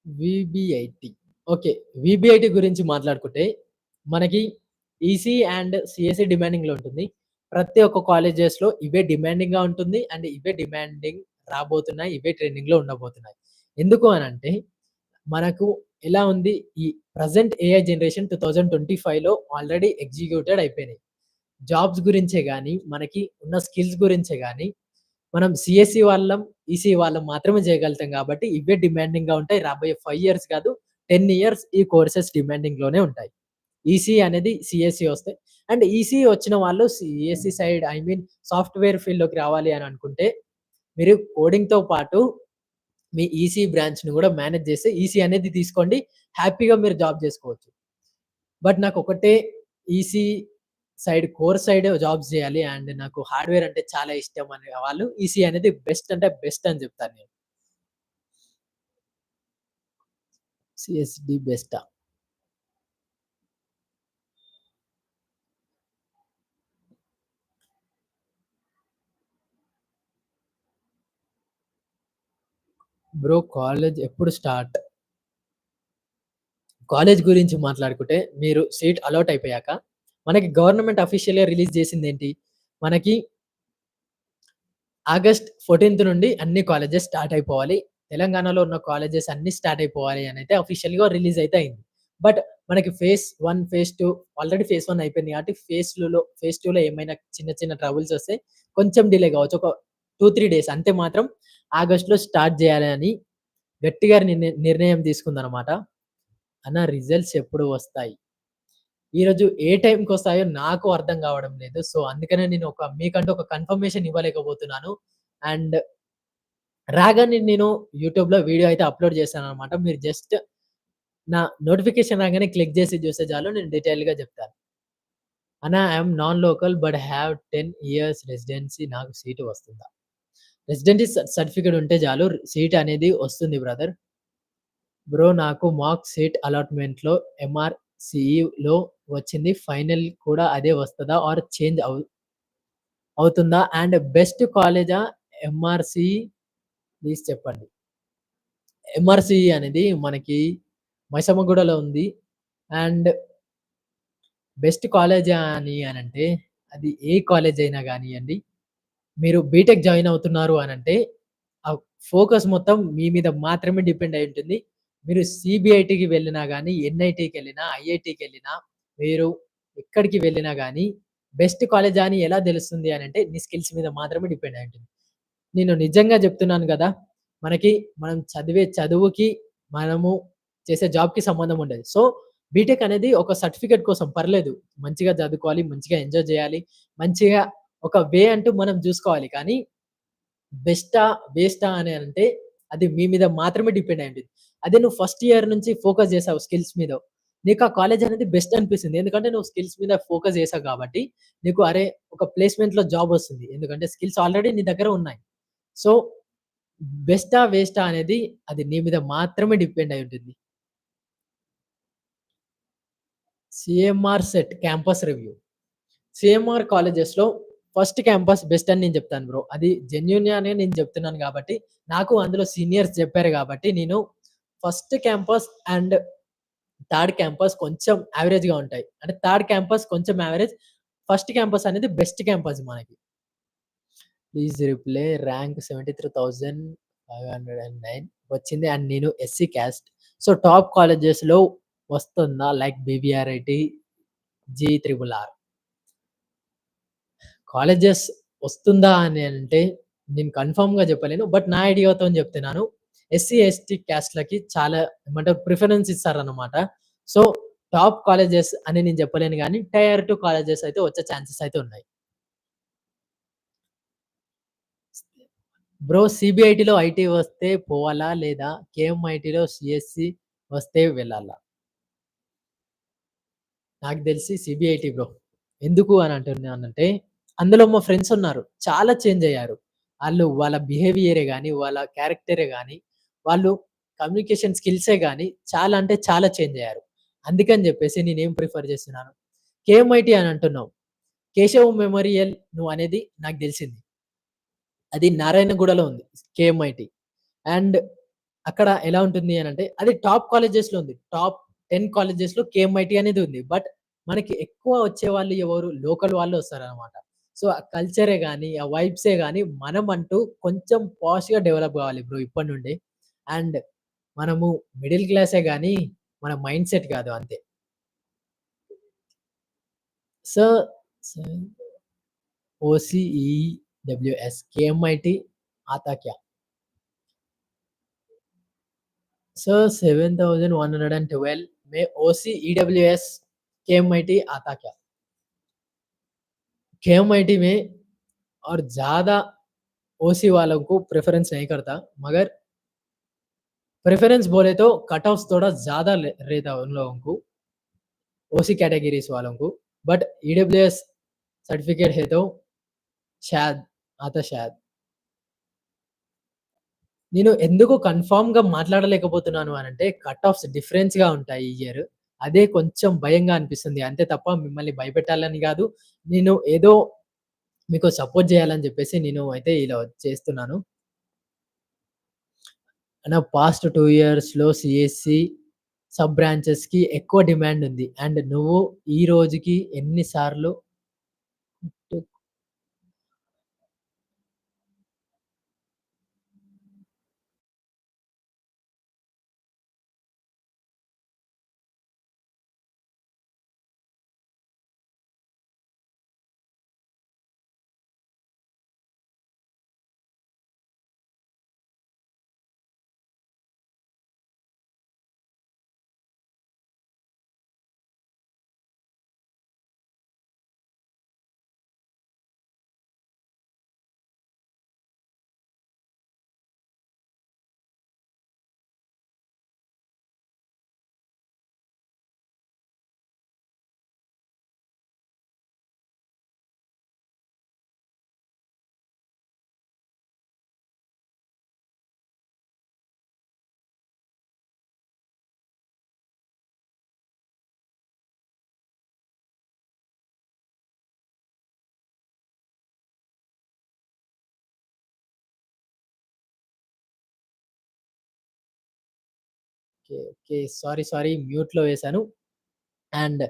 VBIT. Okay. VBIT గురించి మాట్లాడుకుంటే మనకి ఈసీ అండ్ సీఎస్ఈ డిమాండింగ్‌లో ఉంటుంది. ప్రతి ఒక్క కాలేజెస్‌లో ఇవే డిమాండింగ్‌గా ఉంటుంది. అండ్ ఇవే డిమాండింగ్ రాబోతున్నాయి. ఇవే ట్రెండింగ్‌లో ఉండబోతున్నాయి. ఎందుకు అనంటే మనకు ఎలా ఉంది ఈ ప్రెజెంట్ ఏఐ జనరేషన్ 2025లో ఆల్రెడీ ఎగ్జిక్యూటెడ్ అయిపోయినాయి. జాబ్స్ గురించే గాని, మనకి ఉన్న స్కిల్స్ గురించే గాని, మనం సీఎస్‌సి వాళ్ళం, ఈసీఈ వాళ్ళం మాత్రమే చేయగలుగుతాం కాబట్టి ఇవే డిమాండింగ్‌గా ఉంటాయి. రాబోయే 5 ఇయర్స్ కాదు 10 ఇయర్స్ ఈ కోర్సెస్ డిమాండింగ్‌లోనే ఉంటాయి. ఈసీఈ అనేది సీఎస్‌సి వస్తాయి. అండ్ ఈసీఈ వచ్చిన వాళ్ళు CSC side I mean software ఫీల్డ్‌లోకి రావాలి అని అనుకుంటే, మీరు కోడింగ్‌తో పాటు మీ ఈసీఈ బ్రాంచ్‌ని కూడా మేనేజ్ చేసి ఈసీఈ అనేది తీసుకోండి. హ్యాపీగా మీరు జాబ్ చేసుకోవచ్చు. బట్ నాకొకటే ECE side core side jobs చేయాలి. అండ్ నాకు హార్డ్‌వేర్ అంటే చాలా ఇష్టం అనే వాళ్ళు ఈసీఈ అనేది బెస్ట్ అంటే బెస్ట్ అని చెప్తాను నేను. సీఎస్‌డి బెస్టా? బ్రో కాలేజ్ ఎప్పుడు స్టార్ట్? కాలేజ్ గురించి మాట్లాడుకుంటే మీరు సీట్ అలాట్ అయిపోయాక మనకి గవర్నమెంట్ అఫీషియల్‌గా రిలీజ్ చేసిందేంటి? మనకి ఆగస్ట్ 14థ్ నుండి అన్ని కాలేజెస్ స్టార్ట్ అయిపోవాలి. తెలంగాణలో ఉన్న కాలేజెస్ అన్నీ స్టార్ట్ అయిపోవాలి అనైతే అఫీషియల్‌గా రిలీజ్ అయితే అయింది. బట్ మనకి ఫేజ్ 1, ఫేజ్ 2 ఆల్రెడీ ఫేజ్ 1 అయిపోయింది కాబట్టి ఫేజ్ 2లో ఏమైనా చిన్న చిన్న ట్రబుల్స్ వస్తే కొంచెం డిలే కావచ్చు. ఒక 2, 3 డేస్ అంతే మాత్రం ఆగస్ట్‌లో స్టార్ట్ చేయాలి అని గట్టిగా నిర్ణయం తీసుకుందనమాట. అన్న రిజల్ట్స్ ఎప్పుడు వస్తాయి? ఈరోజు ఏ టైంకొస్తాయో నాకు అర్థం కావడం లేదు. సో, అందుకనే నేను మీకంటూ ఒక కన్ఫర్మేషన్ ఇవ్వలేకపోతున్నాను. అండ్ రాగానే నేను యూట్యూబ్‌లో వీడియో అయితే అప్‌లోడ్ చేశాననమాట. మీరు జస్ట్ నా నోటిఫికేషన్ రాగానే క్లిక్ చేసి చూస్తే చాలు నేను డీటెయిల్‌గా చెప్తాను. అన్న I am non local but have 10 years residency నాకు సీటు వస్తుందా? రెసిడెన్సీ సర్టిఫికేట్ ఉంటే చాలు సీట్ అనేది వస్తుంది బ్రదర్. బ్రో నాకు మాక్ సీట్ అలాట్‌మెంట్‌లో ఎంఆర్‌సీఈలో వచ్చింది. ఫైనల్ కూడా అదే వస్తదా? ఆర్ చేంజ్ అవుతుందా? అండ్ బెస్ట్ కాలేజా ఎంఆర్‌సీఈ ప్లీజ్ చెప్పండి. ఎంఆర్‌సీఈ అనేది మనకి మైసమ్మగూడలో ఉంది. అండ్ బెస్ట్ కాలేజా అనంటే అది ఏ కాలేజ్ అయినా గానియండి. మీరు బీటెక్ జాయిన్ అవుతున్నారు అనంటే, ఆ ఫోకస్ మొత్తం మీ మీద మాత్రమే డిపెండ్ అయి ఉంటుంది. మీరు సీబీఐటీకి వెళ్ళినా గాని, ఎన్‌ఐటీకెళ్ళినా, ఐఐటీకెళ్ళినా, మీరు ఎక్కడికి వెళ్ళినా గాని, బెస్ట్ కాలేజా అని ఎలా తెలుస్తుంది అనంటే, నీ స్కిల్స్ మీద మాత్రమే డిపెండ్ అయి ఉంటుంది. నేను నిజంగా జెప్తున్నాను గదా! మనకి మనం చదివే చదువుకి, మనము చేసే జాబ్‌కి సంబంధం ఉండదు. సో, బీటెక్ అనేది ఒక సర్టిఫికేట్ కోసం పర్లేదు. మంచిగా చదువుకోవాలి, మంచిగా ఎంజాయ్ జేయాలి, మంచిగా ఒక వే అంటూ మనం జూసుకోవాలి. కానీ బెస్టా? వేస్టా? అని అంటే అది మీ మీద మాత్రమే డిపెండ్ అయి ఉంటుంది. అదే నువ్వు ఫస్ట్ ఇయర్ నుంచి ఫోకస్ చేసావు స్కిల్స్ మీద. నీకు ఆ కాలేజ్ అనేది బెస్ట్ అనిపిస్తుంది. ఎందుకంటే నువ్వు స్కిల్స్ మీద ఫోకస్ చేసావు కాబట్టి, నీకు అరే! ఒక ప్లేస్‌మెంట్‌లో జాబ్ వస్తుంది. ఎందుకంటే స్కిల్స్ ఆల్రెడీ నీ దగ్గర ఉన్నాయి. సో, బెస్టా? వేస్టా? అనేది అది నీ మీద మాత్రమే డిపెండ్ అయి ఉంటుంది. CMR set campus review. CMR కాలేజెస్‌లో ఫస్ట్ క్యాంపస్ బెస్ట్ అని నేను చెప్తాను బ్రో. అది జెన్యూన్‌గానే నేను చెప్తున్నాను గాబట్టి, నాకు అందులో సీనియర్స్ చెప్పారు గాబట్టి, నేను first campus and third campus కొంచెం యావరేజ్‌గా ఉంటాయి. అంటే థర్డ్ క్యాంపస్ కొంచెం యావరేజ్. ఫస్ట్ క్యాంపస్ అనేది బెస్ట్ క్యాంపస్ మనకి. ప్లీజ్ రిప్లై ర్యాంక్ 73,509 వచ్చింది. అండ్ నేను ఎస్సీ క్యాస్ట్. సో, టాప్ కాలేజెస్‌లో వస్తుందా? Like BVRIT, G triple R. Colleges వస్తుందా అని అంటే, నేను కన్ఫర్మ్‌గా చెప్పలేను. బట్ నా ఐడియాతోని చెప్తున్నాను. ఎస్సీ, ఎస్టీ క్యాస్ట్‌లకి చాలా ఏమంటారు ప్రిఫరెన్స్ ఇస్తారనమాట. సో, టాప్ కాలేజెస్ అని నేను చెప్పలేను గానీ, టైర్ 2 కాలేజెస్ అయితే వచ్చే ఛాన్సెస్ అయితే ఉన్నాయి. బ్రో సీబీఐటీలో ఐటీ వస్తే పోవాలా? లేదా కేఎంఐటీలో సీఎస్‌సి వస్తే వెళ్ళాలా? నాకు తెలిసి సీబీఐటీ బ్రో. ఎందుకు అని అంటున్నానంటే, అందులో మా ఫ్రెండ్స్ ఉన్నారు. చాలా చేంజ్ అయ్యారు. ఆళ్ళు వాళ్ళ బిహేవియరే గాని, వాళ్ళ క్యారెక్టరే గాని, వాళ్ళు కమ్యూనికేషన్ స్కిల్సే గాని చాలా అంటే చాలా చేంజ్ అయ్యారు. అందుకని జెప్పేసి నేనేం ప్రిఫర్ చేస్తున్నాను. కేఎంఐటీ అని అంటున్నావు. కేశవ్ మెమోరియల్ నువ్వనేది నాకు దెలిసింది. అది నారాయణగూడలో ఉంది కేఎంఐటీ. అండ్ అక్కడ ఎలా ఉంటుంది అనంటే, అది టాప్ కాలేజెస్‌లో ఉంది. టాప్ 10 కాలేజెస్‌లో కేఎంఐటీ అనేది ఉంది. బట్ మనకి ఎక్కువ వచ్చేవాళ్ళు ఎవరు? లోకల్ వాళ్ళు వస్తారనమాట. సో, ఆ కల్చరే గాని, ఆ వైబ్సే గాని మనమంటూ కొంచెం పాష్‌గా డెవలప్ గావాలి బ్రో ఇప్పటి నుండే. అండ్ మనము మిడిల్ క్లాసే గాని, మన మైండ్ సెట్ కాదు అంతే. సో, సో ఓసీఈడబ్ల్యూఎస్ కేఎంఐటీ आता क्या? सर 7112 में ओसीईडब्ल्यूएस केएमआईटी आता क्या? केएमआईटी में और ज़्यादा ओसी वालों को प्रेफ़रेंस नहीं करता, मगर प्रेफ़रेंस बोले तो कट ऑफ्स थोड़ा ज़्यादा ले रहता है उन लोगों को, ओसी कैटेगरीज़ वालों को। बट ईडब्ल्यूएस सर्टिफ़िकेट है तो शायद आता शायद। నేను ఎందుకు కన్ఫర్మ్‌గా మాట్లాడలేకపోతున్నాను అనంటే, కట్ ఆఫ్స్ డిఫరెన్స్‌గా ఉంటాయి ఈ ఇయర్. అదే కొంచెం భయంగా అనిపిస్తుంది. అంతే తప్ప మిమ్మల్ని భయపెట్టాలని గాదు. నేను ఏదో మీకు సపోర్ట్ జేయాలని జెప్పేసి నేను అయితే ఇలా చేస్తున్నాను. నా పాస్ట్ 2 ఇయర్స్‌లో సీఎస్‌సి సబ్ బ్రాంచెస్‌కి ఎక్కువ డిమాండ్ ఉంది. అండ్ నువ్వు ఈ రోజుకి ఎన్ని సార్లు ఓకే. ఓకే. సారీ. సారీ మ్యూట్‌లో వేశాను. అండ్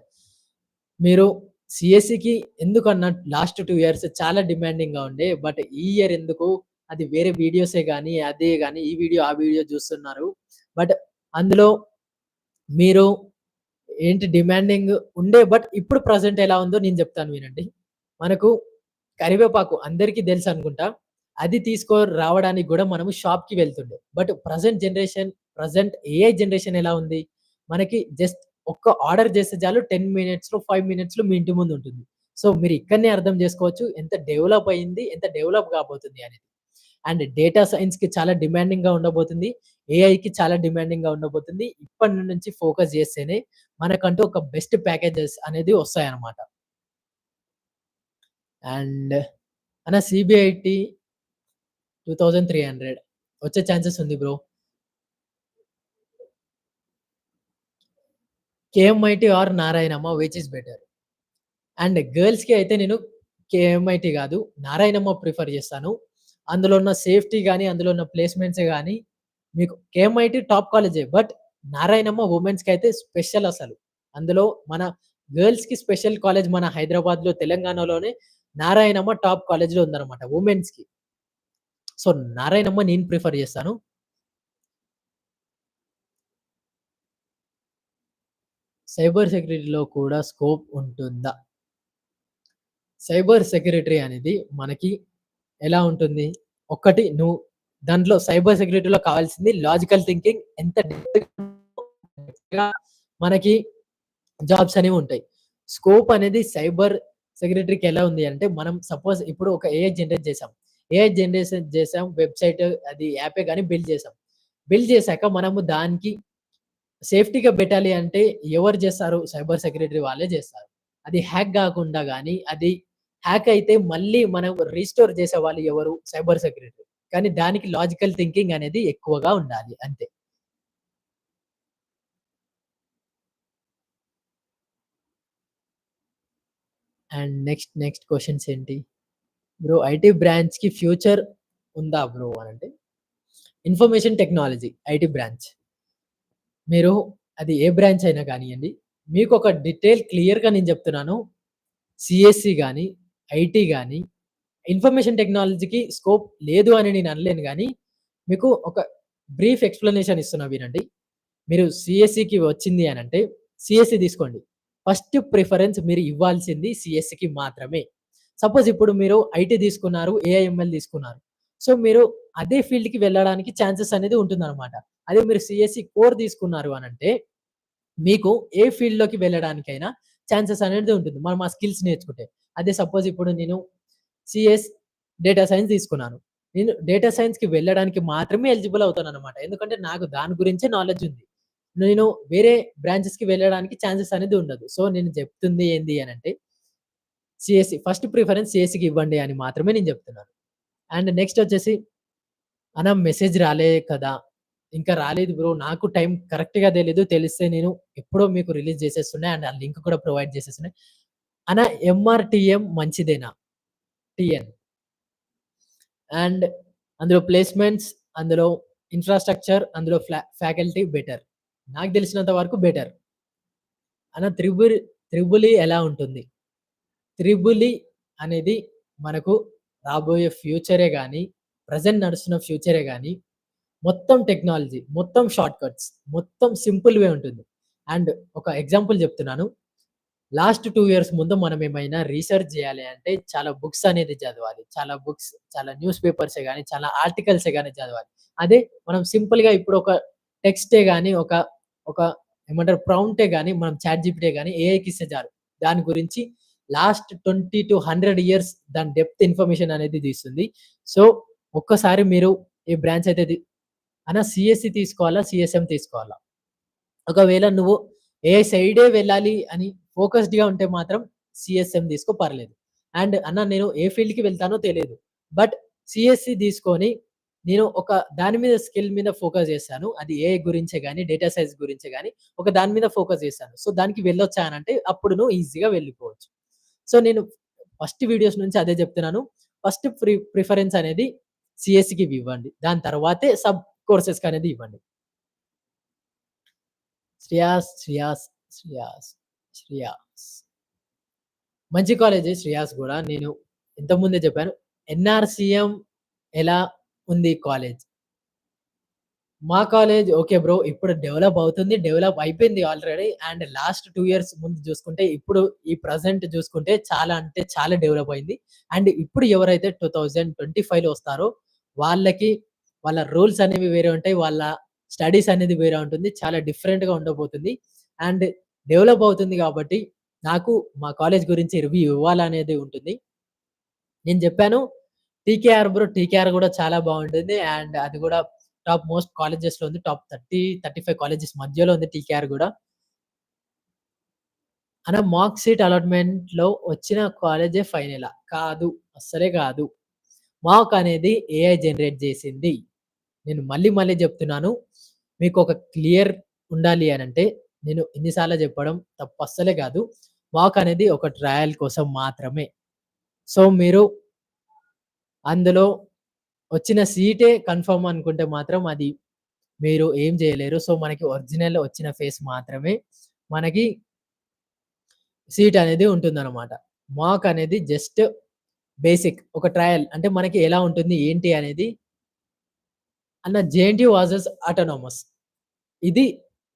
మీరు సీఎస్‌సికి ఎందుకన్నా లాస్ట్ 2 ఇయర్స్ చాలా డిమాండింగ్‌గా ఉండే. బట్ ఈ ఇయర్ ఎందుకో అది వేరే వీడియోసే గాని, అదే గాని ఈ వీడియో, ఆ వీడియో చూస్తున్నారు. బట్ అందులో మీరు ఏంటి డిమాండింగ్ ఉండే బట్ ఇప్పుడు ప్రెజెంట్ ఎలా ఉందో నేను చెప్తాను వినండి. మనకు కరివేపాకు అందరికీ తెలుసనుకుంటా. అది రావడానికి గూడా మనము షాప్‌కి వెళ్తుండే. బట్ ప్రెజెంట్ ఏఐ జనరేషన్ ఎలా ఉంది? మనకి జస్ట్ ఒక్క ఆర్డర్ చేస్తే చాలు 10 మినిట్స్‌లో, 5 మినిట్స్‌లో మీ ఇంటి ముందుంటుంది. సో, మీరు ఇక్కడనే అర్థం చేసుకోవచ్చు ఎంత డెవలప్ అయింది, ఎంత డెవలప్ కాబోతుంది అనేది. అండ్ డేటా సైన్స్‌కి చాలా డిమాండింగ్‌గా ఉండబోతుంది. ఏఐకి చాలా డిమాండింగ్‌గా ఉండబోతుంది. ఇప్పటి నుంచి ఫోకస్ చేస్తేనే మనకంటూ ఒక బెస్ట్ ప్యాకేజెస్ అనేది వస్తాయన్నమాట. అండ్ అన్న సీబీఐటీ 2300 వచ్చే ఛాన్సెస్ ఉంది bro. KMIT or Narayanamma which is better? And గర్ల్స్‌కి అయితే నేను కేఎంఐటీ గాదు, నారాయణమ్మ ప్రిఫర్ చేస్తాను. అందులో ఉన్న సేఫ్టీ గాని, అందులో ఉన్న ప్లేస్‌మెంట్స్ గాని మీకు కేఎంఐటీ టాప్ కాలేజే. బట్ నారాయణమ్మ వుమెన్స్‌కైతే స్పెషల్ అసలు. అందులో మన గర్ల్స్‌కి స్పెషల్ కాలేజ్ మన హైదరాబాద్‌లో, తెలంగాణలోనే నారాయణమ్మ టాప్ కాలేజ్‌లో ఉందన్నమాట వుమెన్స్‌కి. సో, నారాయణమ్మ నేను ప్రిఫర్ చేస్తాను. సైబర్ సెక్యూరిటీలో కూడా స్కోప్ ఉంటుందా? సైబర్ సెక్యూరిటీ అనేది మనకి ఎలా ఉంటుంది? ఒక్కటి దాంట్లో సైబర్ సెక్యూరిటీలో కావాల్సింది లాజికల్ థింకింగ్ ఎంత డెప్త్‌గా మనకి జాబ్స్ అనేవి ఉంటాయి. స్కోప్ అనేది సైబర్ సెక్యూరిటీకి ఎలా ఉంది అంటే, మనం సపోజ్ ఇప్పుడు ఒక ఏఐ జనరేట్ చేసాం. ఏఐ జనరేషన్ చేసాం. వెబ్‌సైట్ అది యాపే గాని బిల్డ్ చేసాం. బిల్డ్ చేసాక మనము దానికి సేఫ్టీగా పెట్టాలి అంటే ఎవరు చేస్తారు? సైబర్ సెక్యూరిటీ వాళ్ళే చేస్తారు. అది హ్యాక్ గాకుండా గాని, అది హ్యాక్ అయితే మళ్ళీ మనం రీస్టోర్ చేసేవాళ్ళు ఎవరు? Cyber security. కానీ దానికి లాజికల్ థింకింగ్ అనేది ఎక్కువగా ఉండాలి అంతే. అండ్ నెక్స్ట్ క్వెషన్స్ ఏంటి? బ్రో ఐటీ బ్రాంచ్‌కి ఫ్యూచర్ ఉందా బ్రో అనంటే, ఇన్ఫర్మేషన్ టెక్నాలజీ ఐటీ బ్రాంచ్. మీరు అది ఏ బ్రాంచ్ అయినా గానియండి, మీకొక డీటెయిల్ క్లియర్‌గా నేను చెప్తున్నాను. సీఎస్‌సి గాని, ఐటీ గాని, ఇన్ఫర్మేషన్ టెక్నాలజీకి స్కోప్ లేదు అని నేను అనలేను గానీ, మీకు ఒక బ్రీఫ్ ఎక్స్‌ప్లనేషన్ ఇస్తున్నా వినండి. మీరు సీఎస్‌సికి వచ్చింది అనంటే, సీఎస్‌సి తీసుకోండి. ఫస్ట్ ప్రిఫరెన్స్ మీరు ఇవ్వాల్సింది సీఎస్‌సికి మాత్రమే. సపోజ్ ఇప్పుడు మీరు ఐటీ తీసుకున్నారు, ఏఐఎంఎల్ తీసుకున్నారు. సో, మీరు అదే ఫీల్డ్‌కి వెళ్ళడానికి ఛాన్సెస్ అనేది ఉంటుందనమాట. అదే మీరు సీఎస్‌సి కోర్ తీసుకున్నారు అనంటే, మీకు ఏ ఫీల్డ్‌లోకి వెళ్ళడానికైనా ఛాన్సెస్ అనేది ఉంటుంది. మనం ఆ స్కిల్స్ నేర్చుకుంటే. అదే సపోజ్ ఇప్పుడు నేను సీఎస్ డేటా సైన్స్ తీసుకున్నాను. నేను డేటా సైన్స్‌కి వెళ్ళడానికి మాత్రమే ఎలిజిబుల్ అవుతాననమాట. ఎందుకంటే నాకు దాని గురించే నాలెడ్జ్ ఉంది. నేను వేరే బ్రాంచెస్‌కి వెళ్ళడానికి ఛాన్సెస్ అనేది ఉండదు. సో, నేను చెప్తుంది ఏంది అనంటే సీఎస్‌సి ఫస్ట్ ప్రిఫరెన్స్ సీఎస్‌సికి ఇవ్వండి అని మాత్రమే నేను చెప్తున్నాను. అండ్ నెక్స్ట్ వచ్చేసి అన్న మెసేజ్ రాలే కదా! ఇంకా రాలేదు బ్రో. నాకు టైం కరెక్ట్‌గా తెలీదు. తెలిస్తే నేను ఎప్పుడో మీకు రిలీజ్ చేసేస్తుండే అండ్ ఆ లింక్ కూడా ప్రొవైడ్ చేసేస్తుండే. అన్న ఎంఆర్‌టీఎం మంచిదేనా? టీఎన్ అండ్ అందులో ప్లేస్‌మెంట్స్, అందులో ఇన్‌ఫ్రాస్ట్రక్చర్, అందులో ఫ్యాకల్టీ బెటర్. నాకు తెలిసినంత వరకు బెటర్. అన్న త్రిబుల్ ఈ ఎలా ఉంటుంది? త్రిబుల్ ఈ అనేది మనకు రాబోయే ఫ్యూచరే గాని, ప్రెజెంట్ నడుస్తున్న ఫ్యూచరే గాని మొత్తం టెక్నాలజీ, మొత్తం షార్ట్ కట్స్, మొత్తం సింపుల్ వే ఉంటుంది. అండ్ ఒక ఎగ్జాంపుల్ చెప్తున్నాను. లాస్ట్ 2 ఇయర్స్ ముందు మనం ఏమైనా రీసెర్చ్ జేయాలి అంటే చాలా బుక్స్ అనేది చదవాలి. చాలా న్యూస్ పేపర్సే గాని, చాలా ఆర్టికల్సే గాని చదవాలి. అదే మనం సింపుల్‌గా ఇప్పుడు ఒక టెక్స్టే గాని, ఒక ఏమంటారు ప్రాంప్టే గాని, మనం చాట్‌జీపీటీ గాని ఏఐకి ఇస్తే చాలు. దాని గురించి లాస్ట్ 20-100 ఇయర్స్ దాని డెప్త్ ఇన్ఫర్మేషన్ అనేది తీస్తుంది. సో, ఒక్కసారి మీరు ఏ బ్రాంచ్ అయితే అన్న సీఎస్‌సి తీసుకోవాలా? సీఎస్ఎం తీసుకోవాలా? ఒకవేళ నువ్వు ఏ సైడే వెళ్ళాలి అని ఫోకస్డ్‌గా ఉంటే మాత్రం సీఎస్ఎం తీసుకో పర్లేదు. అండ్ అన్న నేను ఏ ఫీల్డ్‌కి వెళ్తానో తెలీదు. బట్ సీఎస్‌సి తీసుకొని నేను ఒక దాని మీద స్కిల్ మీద ఫోకస్ చేశాను. అది ఏఐ గురించే గాని, డేటా సైన్స్ గురించే గాని ఒక దాని మీద ఫోకస్ చేశాను. సో, దానికి వెళ్ళొచ్చా అనంటే అప్పుడు నువ్వు ఈజీగా వెళ్ళిపోవచ్చు. సో, నేను ఫస్ట్ వీడియోస్ నుంచి అదే చెప్తున్నాను. ఫస్ట్ ప్రిఫరెన్స్ అనేది సీఎస్‌కి ఇవ్వండి. దాని తర్వాతే సబ్ కోర్సెస్‌కనేది ఇవ్వండి. శ్రేయాస్, శ్రేయాస్, శ్రేయాస్, శ్రేయాస్. మంచి కాలేజే శ్రీయాస్ గూడా. నేను ఇంతకుముందే చెప్పాను. ఎన్ఆర్‌సీఎం ఎలా ఉంది కాలేజ్? మా కాలేజ్ ఓకే బ్రో. ఇప్పుడు డెవలప్ అవుతుంది. డెవలప్ అయిపోయింది ఆల్రెడీ. అండ్ లాస్ట్ 2 ఇయర్స్ ముందు జూసుకుంటే, ఇప్పుడు ఈ ప్రెజెంట్ జూసుకుంటే చాలా అంటే చాలా డెవలప్ అయింది. అండ్ ఇప్పుడు ఎవరైతే 2025లో వస్తారో వాళ్ళకి వాళ్ళ రూల్స్ అనేవి వేరే ఉంటాయి. వాళ్ళ స్టడీస్ అనేది వేరే ఉంటుంది. చాలా డిఫరెంట్‌గా ఉండబోతుంది. అండ్ డెవలప్ అవుతుంది గాబట్టి, నాకు మా కాలేజ్ గురించి రివ్యూ ఇవ్వాలనేది ఉంటుంది. నేను జెప్పాను టీకేఆర్ బ్రో. టీకేఆర్ గూడా చాలా బావుంటుంది. అండ్ అది గూడా టాప్ మోస్ట్ కాలేజెస్‌లో ఉంది. టాప్ 30, 35 కాలేజెస్ మధ్యలో ఉంది టీకేఆర్ గూడా. అన్న మార్క్ షీట్ అలాట్‌మెంట్‌లో వచ్చిన కాలేజే ఫైనలా? కాదు. అస్సలే కాదు. మాక్ అనేది ఏఐ జనరేట్ జేసింది. నేను మళ్ళీ మళ్ళీ జెప్తున్నాను. మీకొక క్లియర్ ఉండాలి అనంటే, నేను ఇన్ని సార్లు జెప్పడం తప్పు అస్సలే గాదు. మాక్ అనేది ఒక ట్రయల్ కోసం మాత్రమే. సో, మీరు అందులో వచ్చిన సీటే కన్ఫర్మ్ అనుకుంటే మాత్రం అది మీరు ఏం జేయలేరు. సో, మనకి ఒరిజినల్ వచ్చిన ఫేస్ మాత్రమే మనకి సీట్ అనేది ఉంటుందనమాట. మాక్ అనేది జస్ట్ బేసిక్ ఒక ట్రయల్. అంటే మనకి ఎలా ఉంటుంది, ఏంటి అనేది అన్న జేఎన్‌టీయూ వర్సెస్ ఆటోనామస్. ఇది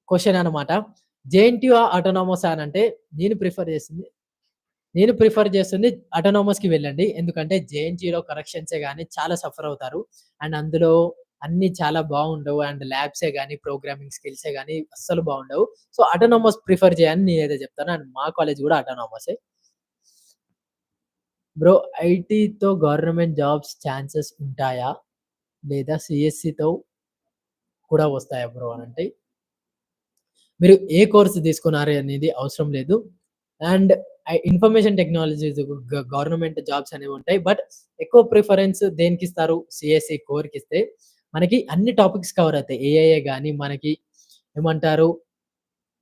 క్వెషన్ అనమాట. జేఎన్‌టీయూ ఆటోనామస్ అనంటే నేను ప్రిఫర్ చేసింది నేను ప్రిఫర్ చేస్తుంది ఆటోనామస్‌కి వెళ్ళండి. ఎందుకంటే జేఎన్‌టీయూలో కరెక్షన్సే గాని చాలా సఫర్ అవుతారు. అండ్ అందులో అన్నీ చాలా బావుండవు. అండ్ ల్యాబ్సే గాని, ప్రోగ్రామింగ్ స్కిల్సే గాని అస్సలు బావుండవు. సో, ఆటోనామస్ ప్రిఫర్ చేయండి నేనైతే చెప్తాను. అండ్ మా కాలేజ్ గూడా ఆటోనామసే. బ్రో ఐటీతో గవర్నమెంట్ జాబ్స్ ఛాన్సెస్ ఉంటాయా? లేదా సీఎస్‌సితో కూడా వస్తాయా బ్రో అనంటే, మీరు ఏ కోర్స్ తీసుకున్నారు అనేది అవసరం లేదు. And information technologies government jobs అనేవి ఉంటాయి. బట్ ఎక్కువ ప్రిఫరెన్స్ దేనికిస్తారు? సీఎస్‌సి కోర్‌కిస్తే మనకి అన్ని టాపిక్స్ కవర్ అవుతాయి. ఏఐఏ గాని, మనకి ఏమంటారు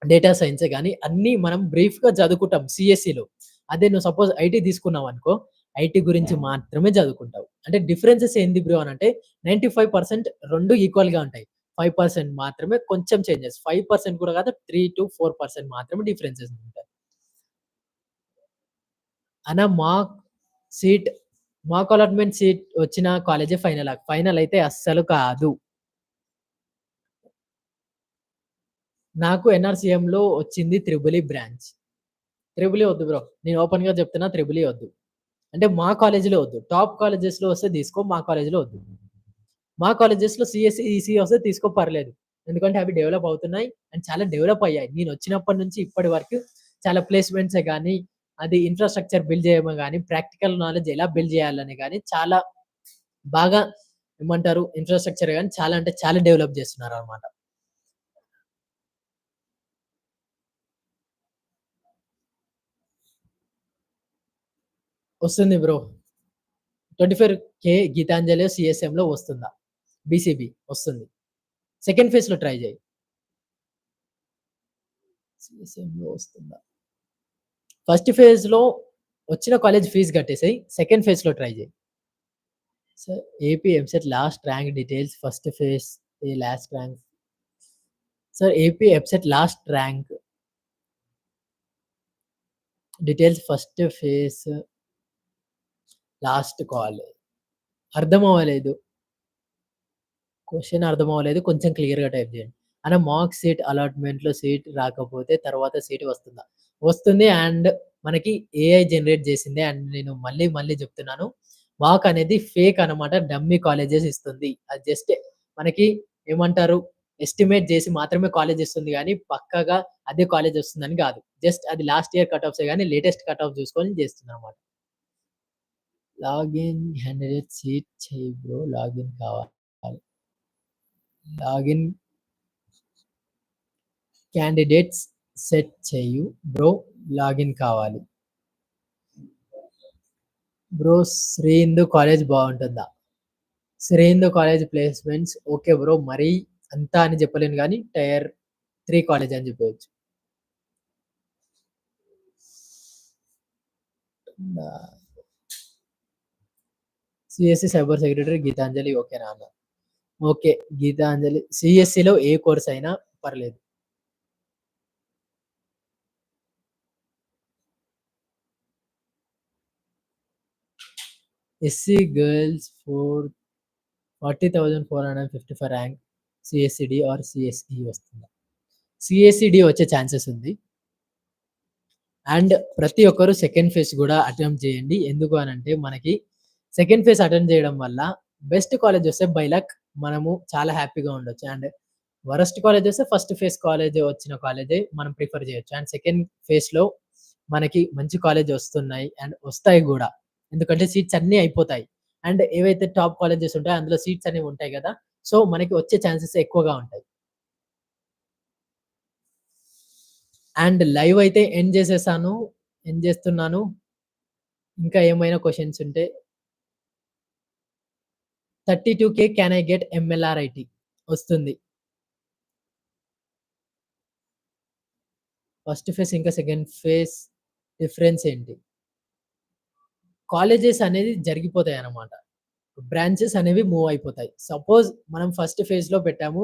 డేటా సైన్సే గాని అన్నీ మనం బ్రీఫ్‌గా చదువుకుంటాం సీఎస్‌సిలో. అదే నువ్వు సపోజ్ ఐటీ తీసుకున్నావనుకో, ఐటీ గురించి మాత్రమే చదువుకుంటావు. అంటే డిఫరెన్సెస్ ఏంది బ్రో అనంటే 95% 2 ఈక్వల్‌గా ఉంటాయి. 5% మాత్రమే కొంచెం చేంజెస్. 5% కూడా కాదు 3-4% మాత్రమే డిఫరెన్సెస్ ఉంటాయి. అన మాక్ సీట్ మాక్ అలాట్‌మెంట్ సీట్ వచ్చిన కాలేజే ఫైనలా? ఫైనల్ అయితే అస్సలు కాదు. నాకు ఎన్ఆర్‌సీఎంలో వచ్చింది triple E branch. Triple E వద్దు బ్రో. నేను ఓపెన్‌గా చెప్తున్నా త్రిబుల్ ఈ వద్దు. అంటే మా కాలేజ్‌లో వద్దు. టాప్ కాలేజెస్‌లో వస్తే తీసుకో. మా కాలేజ్‌లో వద్దు. మా కాలేజెస్‌లో సీఎస్‌సి, ఈసీఈ వస్తే తీసుకో పర్లేదు. ఎందుకంటే అవి డెవలప్ అవుతున్నాయి. అండ్ చాలా డెవలప్ అయ్యాయి. నేనొచ్చినప్పటి నుంచి ఇప్పటి వరకు చాలా ప్లేస్‌మెంట్సే గాని, అది ఇన్‌ఫ్రాస్ట్రక్చర్ బిల్డ్ చేయడమే గాని, ప్రాక్టికల్ నాలెడ్జ్ ఎలా బిల్డ్ చేయాలని గాని చాలా బాగా ఏమంటారు ఇన్‌ఫ్రాస్ట్రక్చర్ గాని చాలా అంటే చాలా డెవలప్ చేస్తున్నారనమాట. వస్తుంది బ్రో. 24,000 గీతాంజలి సీఎస్ఎంలో వస్తుందా? బీసీబీ వస్తుంది. సెకండ్ ఫేజ్‌లో ట్రై చేయి. సీఎస్ఎంలో వస్తుందా? ఫస్ట్ ఫేజ్‌లో వచ్చిన కాలేజ్ ఫీస్ కట్టేసేయి. సెకండ్ ఫేజ్‌లో ట్రై చేయి. Sir AP EAMCET last rank details first phase ఏ last rank sir AP EAMCET last rank details first phase last call. అర్థం అవ్వలేదు. క్వెషన్ అర్థం అవ్వలేదు. కొంచెం క్లియర్‌గా టైప్ చేయండి. అన్న మాక్ సీట్ అలాట్‌మెంట్‌లో సీట్ రాకపోతే తర్వాత సీట్ వస్తుందా? వస్తుంది. అండ్ మనకి ఏఐ జనరేట్ చేసిందే. అండ్ నేను మళ్ళీ మళ్ళీ చెప్తున్నాను. మాక్ అనేది ఫేక్ అనమాట. డమ్మీ కాలేజెస్ ఇస్తుంది. అది జస్ట్ మనకి ఏమంటారు ఎస్టిమేట్ చేసి మాత్రమే కాలేజ్ ఇస్తుంది గానీ, పక్కాగా అదే కాలేజ్ వస్తుందని గాదు. జస్ట్ అది లాస్ట్ ఇయర్ కట్ ఆఫ్సే గానీ, లేటెస్ట్ కట్ ఆఫ్ చూసుకొని చేస్తుందనమాట. లాగిన్ క్యాండిడేట్ సీట్ చెయ్యి బ్రో. లాగిన్ కావాలి. లాగిన్ క్యాండిడేట్స్ సెట్ చెయ్యు బ్రో. లాగిన్ కావాలి. బ్రో శ్రీయిందు కాలేజ్ బావుంటుందా? Sri Indu college placements okay bro. మరీ అంతా అని చెప్పలేను గానీ, టైర్ 3 కాలేజ్ అని చెప్పవచ్చు. ఆహ్, సీఎస్‌సి సైబర్ సెక్యూరిటీ గీతాంజలి ఓకేనా అన్న? ఓకే. గీతాంజలి సీఎస్‌సిలో ఏ కోర్స్ అయినా పర్లేదు. SC girls 40,455 rank CSED or CSE వస్తుందా? సీఎస్ఈడీ వచ్చే ఛాన్సెస్ ఉంది. అండ్ ప్రతి ఒక్కరు సెకండ్ ఫేజ్ గూడా అటెంప్ట్ చేయండి. ఎందుకు అనంటే మనకి సెకండ్ ఫేజ్ అటెంప్ట్ చేయడం వల్ల బెస్ట్ కాలేజ్ వస్తే బై లక్ మనము చాలా హ్యాపీగా ఉండొచ్చు. అండ్ వరస్ట్ కాలేజ్ వస్తే ఫస్ట్ ఫేజ్ కాలేజ్ వచ్చిన కాలేజే మనం ప్రిఫర్ చేయొచ్చు. అండ్ సెకండ్ ఫేజ్‌లో మనకి మంచి కాలేజ్ వస్తున్నాయి అండ్ వస్తాయి గూడా. ఎందుకంటే సీట్స్ అన్నీ అయిపోతాయి. అండ్ ఏవైతే టాప్ కాలేజెస్ ఉంటాయో అందులో సీట్స్ అనేవి ఉంటాయి గదా! సో, మనకి వచ్చే ఛాన్సెస్ ఎక్కువగా ఉంటాయి. అండ్ లైవ్ అయితే ఎండ్ చేసేసాను. ఎండ్ చేస్తున్నాను. ఇంకా ఏమైనా క్వెషన్స్ ఉంటే 32,000 క్యాన్ ఐ గెట్ ఎంఎల్ఆర్ఐటీ వస్తుంది. ఫస్ట్ ఫేజ్ ఇంకా సెకండ్ ఫేజ్ డిఫరెన్స్ ఏంటి? కాలేజెస్ అనేది జరిగిపోతాయన్నమాట. బ్రాంచెస్ అనేవి మూవ్ అయిపోతాయి. సపోజ్ మనం ఫస్ట్ ఫేజ్‌లో పెట్టాము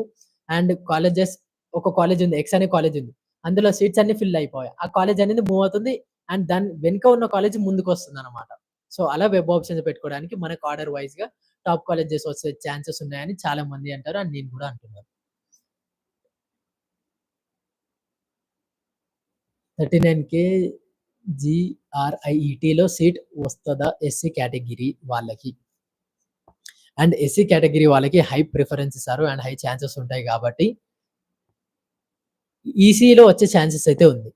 అండ్ కాలేజెస్ ఒక కాలేజ్ ఉంది. ఎక్స్ అనే కాలేజ్ ఉంది. అందులో సీట్స్ అన్నీ ఫిల్ అయిపోయాయి. ఆ కాలేజ్ అనేది మూవ్ అవుతుంది. అండ్ దాని వెనుక ఉన్న కాలేజ్ ముందుకొస్తుందన్నమాట. సో, అలా వెబ్ ఆప్షన్స్ పెట్టుకోవడానికి మనకు ఆర్డర్ వైస్‌గా టాప్ కాలేజెస్ వచ్చే ఛాన్సెస్ ఉన్నాయని చాలా మంది అంటారు. అండ్ నేను కూడా అంటున్నాను. 39,000 జీఆర్ఐఈటీలో సీట్ వస్తదా ఎస్సీ కేటగిరీ వాళ్ళకి? అండ్ ఎస్సీ కేటగిరీ వాళ్ళకి హై ప్రిఫరెన్స్ ఇస్తారు. అండ్ హై ఛాన్సెస్ ఉంటాయి కాబట్టి ఈసీఈలో వచ్చే ఛాన్సెస్ అయితే ఉంది.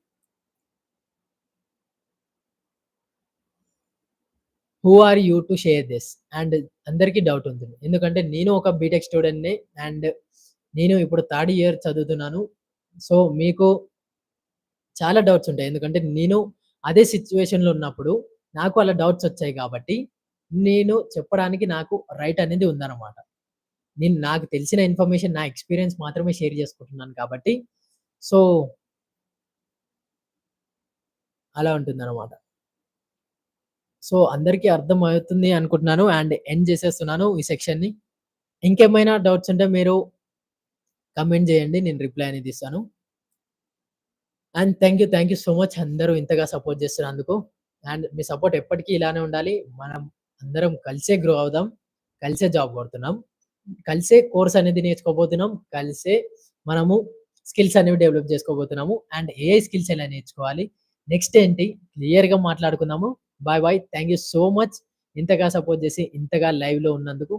Who are you to share this? And అందరికీ డౌట్ ఉంటుంది. ఎందుకంటే నేను ఒక బీటెక్ స్టూడెంట్‌ని అండ్ నేను ఇప్పుడు థర్డ్ ఇయర్ చదువుతున్నాను. సో, మీకు చాలా డౌట్స్ ఉంటాయి. ఎందుకంటే నేను అదే సిట్యుయేషన్‌లో ఉన్నప్పుడు నాకు అలా డౌట్స్ వచ్చాయి కాబట్టి నేను చెప్పడానికి నాకు రైట్ అనేది ఉందన్నమాట. నేను నాకు తెలిసిన ఇన్ఫర్మేషన్ నా ఎక్స్‌పీరియన్స్ మాత్రమే షేర్ చేసుకుంటున్నాను కాబట్టి సో, అలా ఉంటుందన్నమాట. సో, అందరికీ అర్థమవుతుంది అనుకుంటున్నాను. అండ్ ఎండ్ చేసేస్తున్నాను ఈ సెక్షన్‌ని. ఇంకేమైనా డౌట్స్ ఉంటే మీరు కామెంట్ చేయండి. నేను రిప్లై అనేది ఇస్తాను. And thank you so much అందరూ ఇంతగా సపోర్ట్ చేస్తున్నందుకు. అండ్ మీ సపోర్ట్ ఎప్పటికి ఇలానే ఉండాలి. మనం అందరం కలిసే గ్రో అవుదాం. కలిసే జాబ్ కొడుతున్నాం. కలిసే కోర్స్ అనేది నేర్చుకోబోతున్నాం. కలిసే మనము స్కిల్స్ అనేవి డెవలప్ చేసుకోబోతున్నాము. అండ్ ఏఐ స్కిల్స్ ఎలా నేర్చుకోవాలి? నెక్స్ట్ ఏంటి? క్లియర్‌గా మాట్లాడుకుందాము. Bye bye. Thank you so much ఇంతగా సపోర్ట్ చేసి, ఇంతగా లైవ్‌లో ఉన్నందుకు.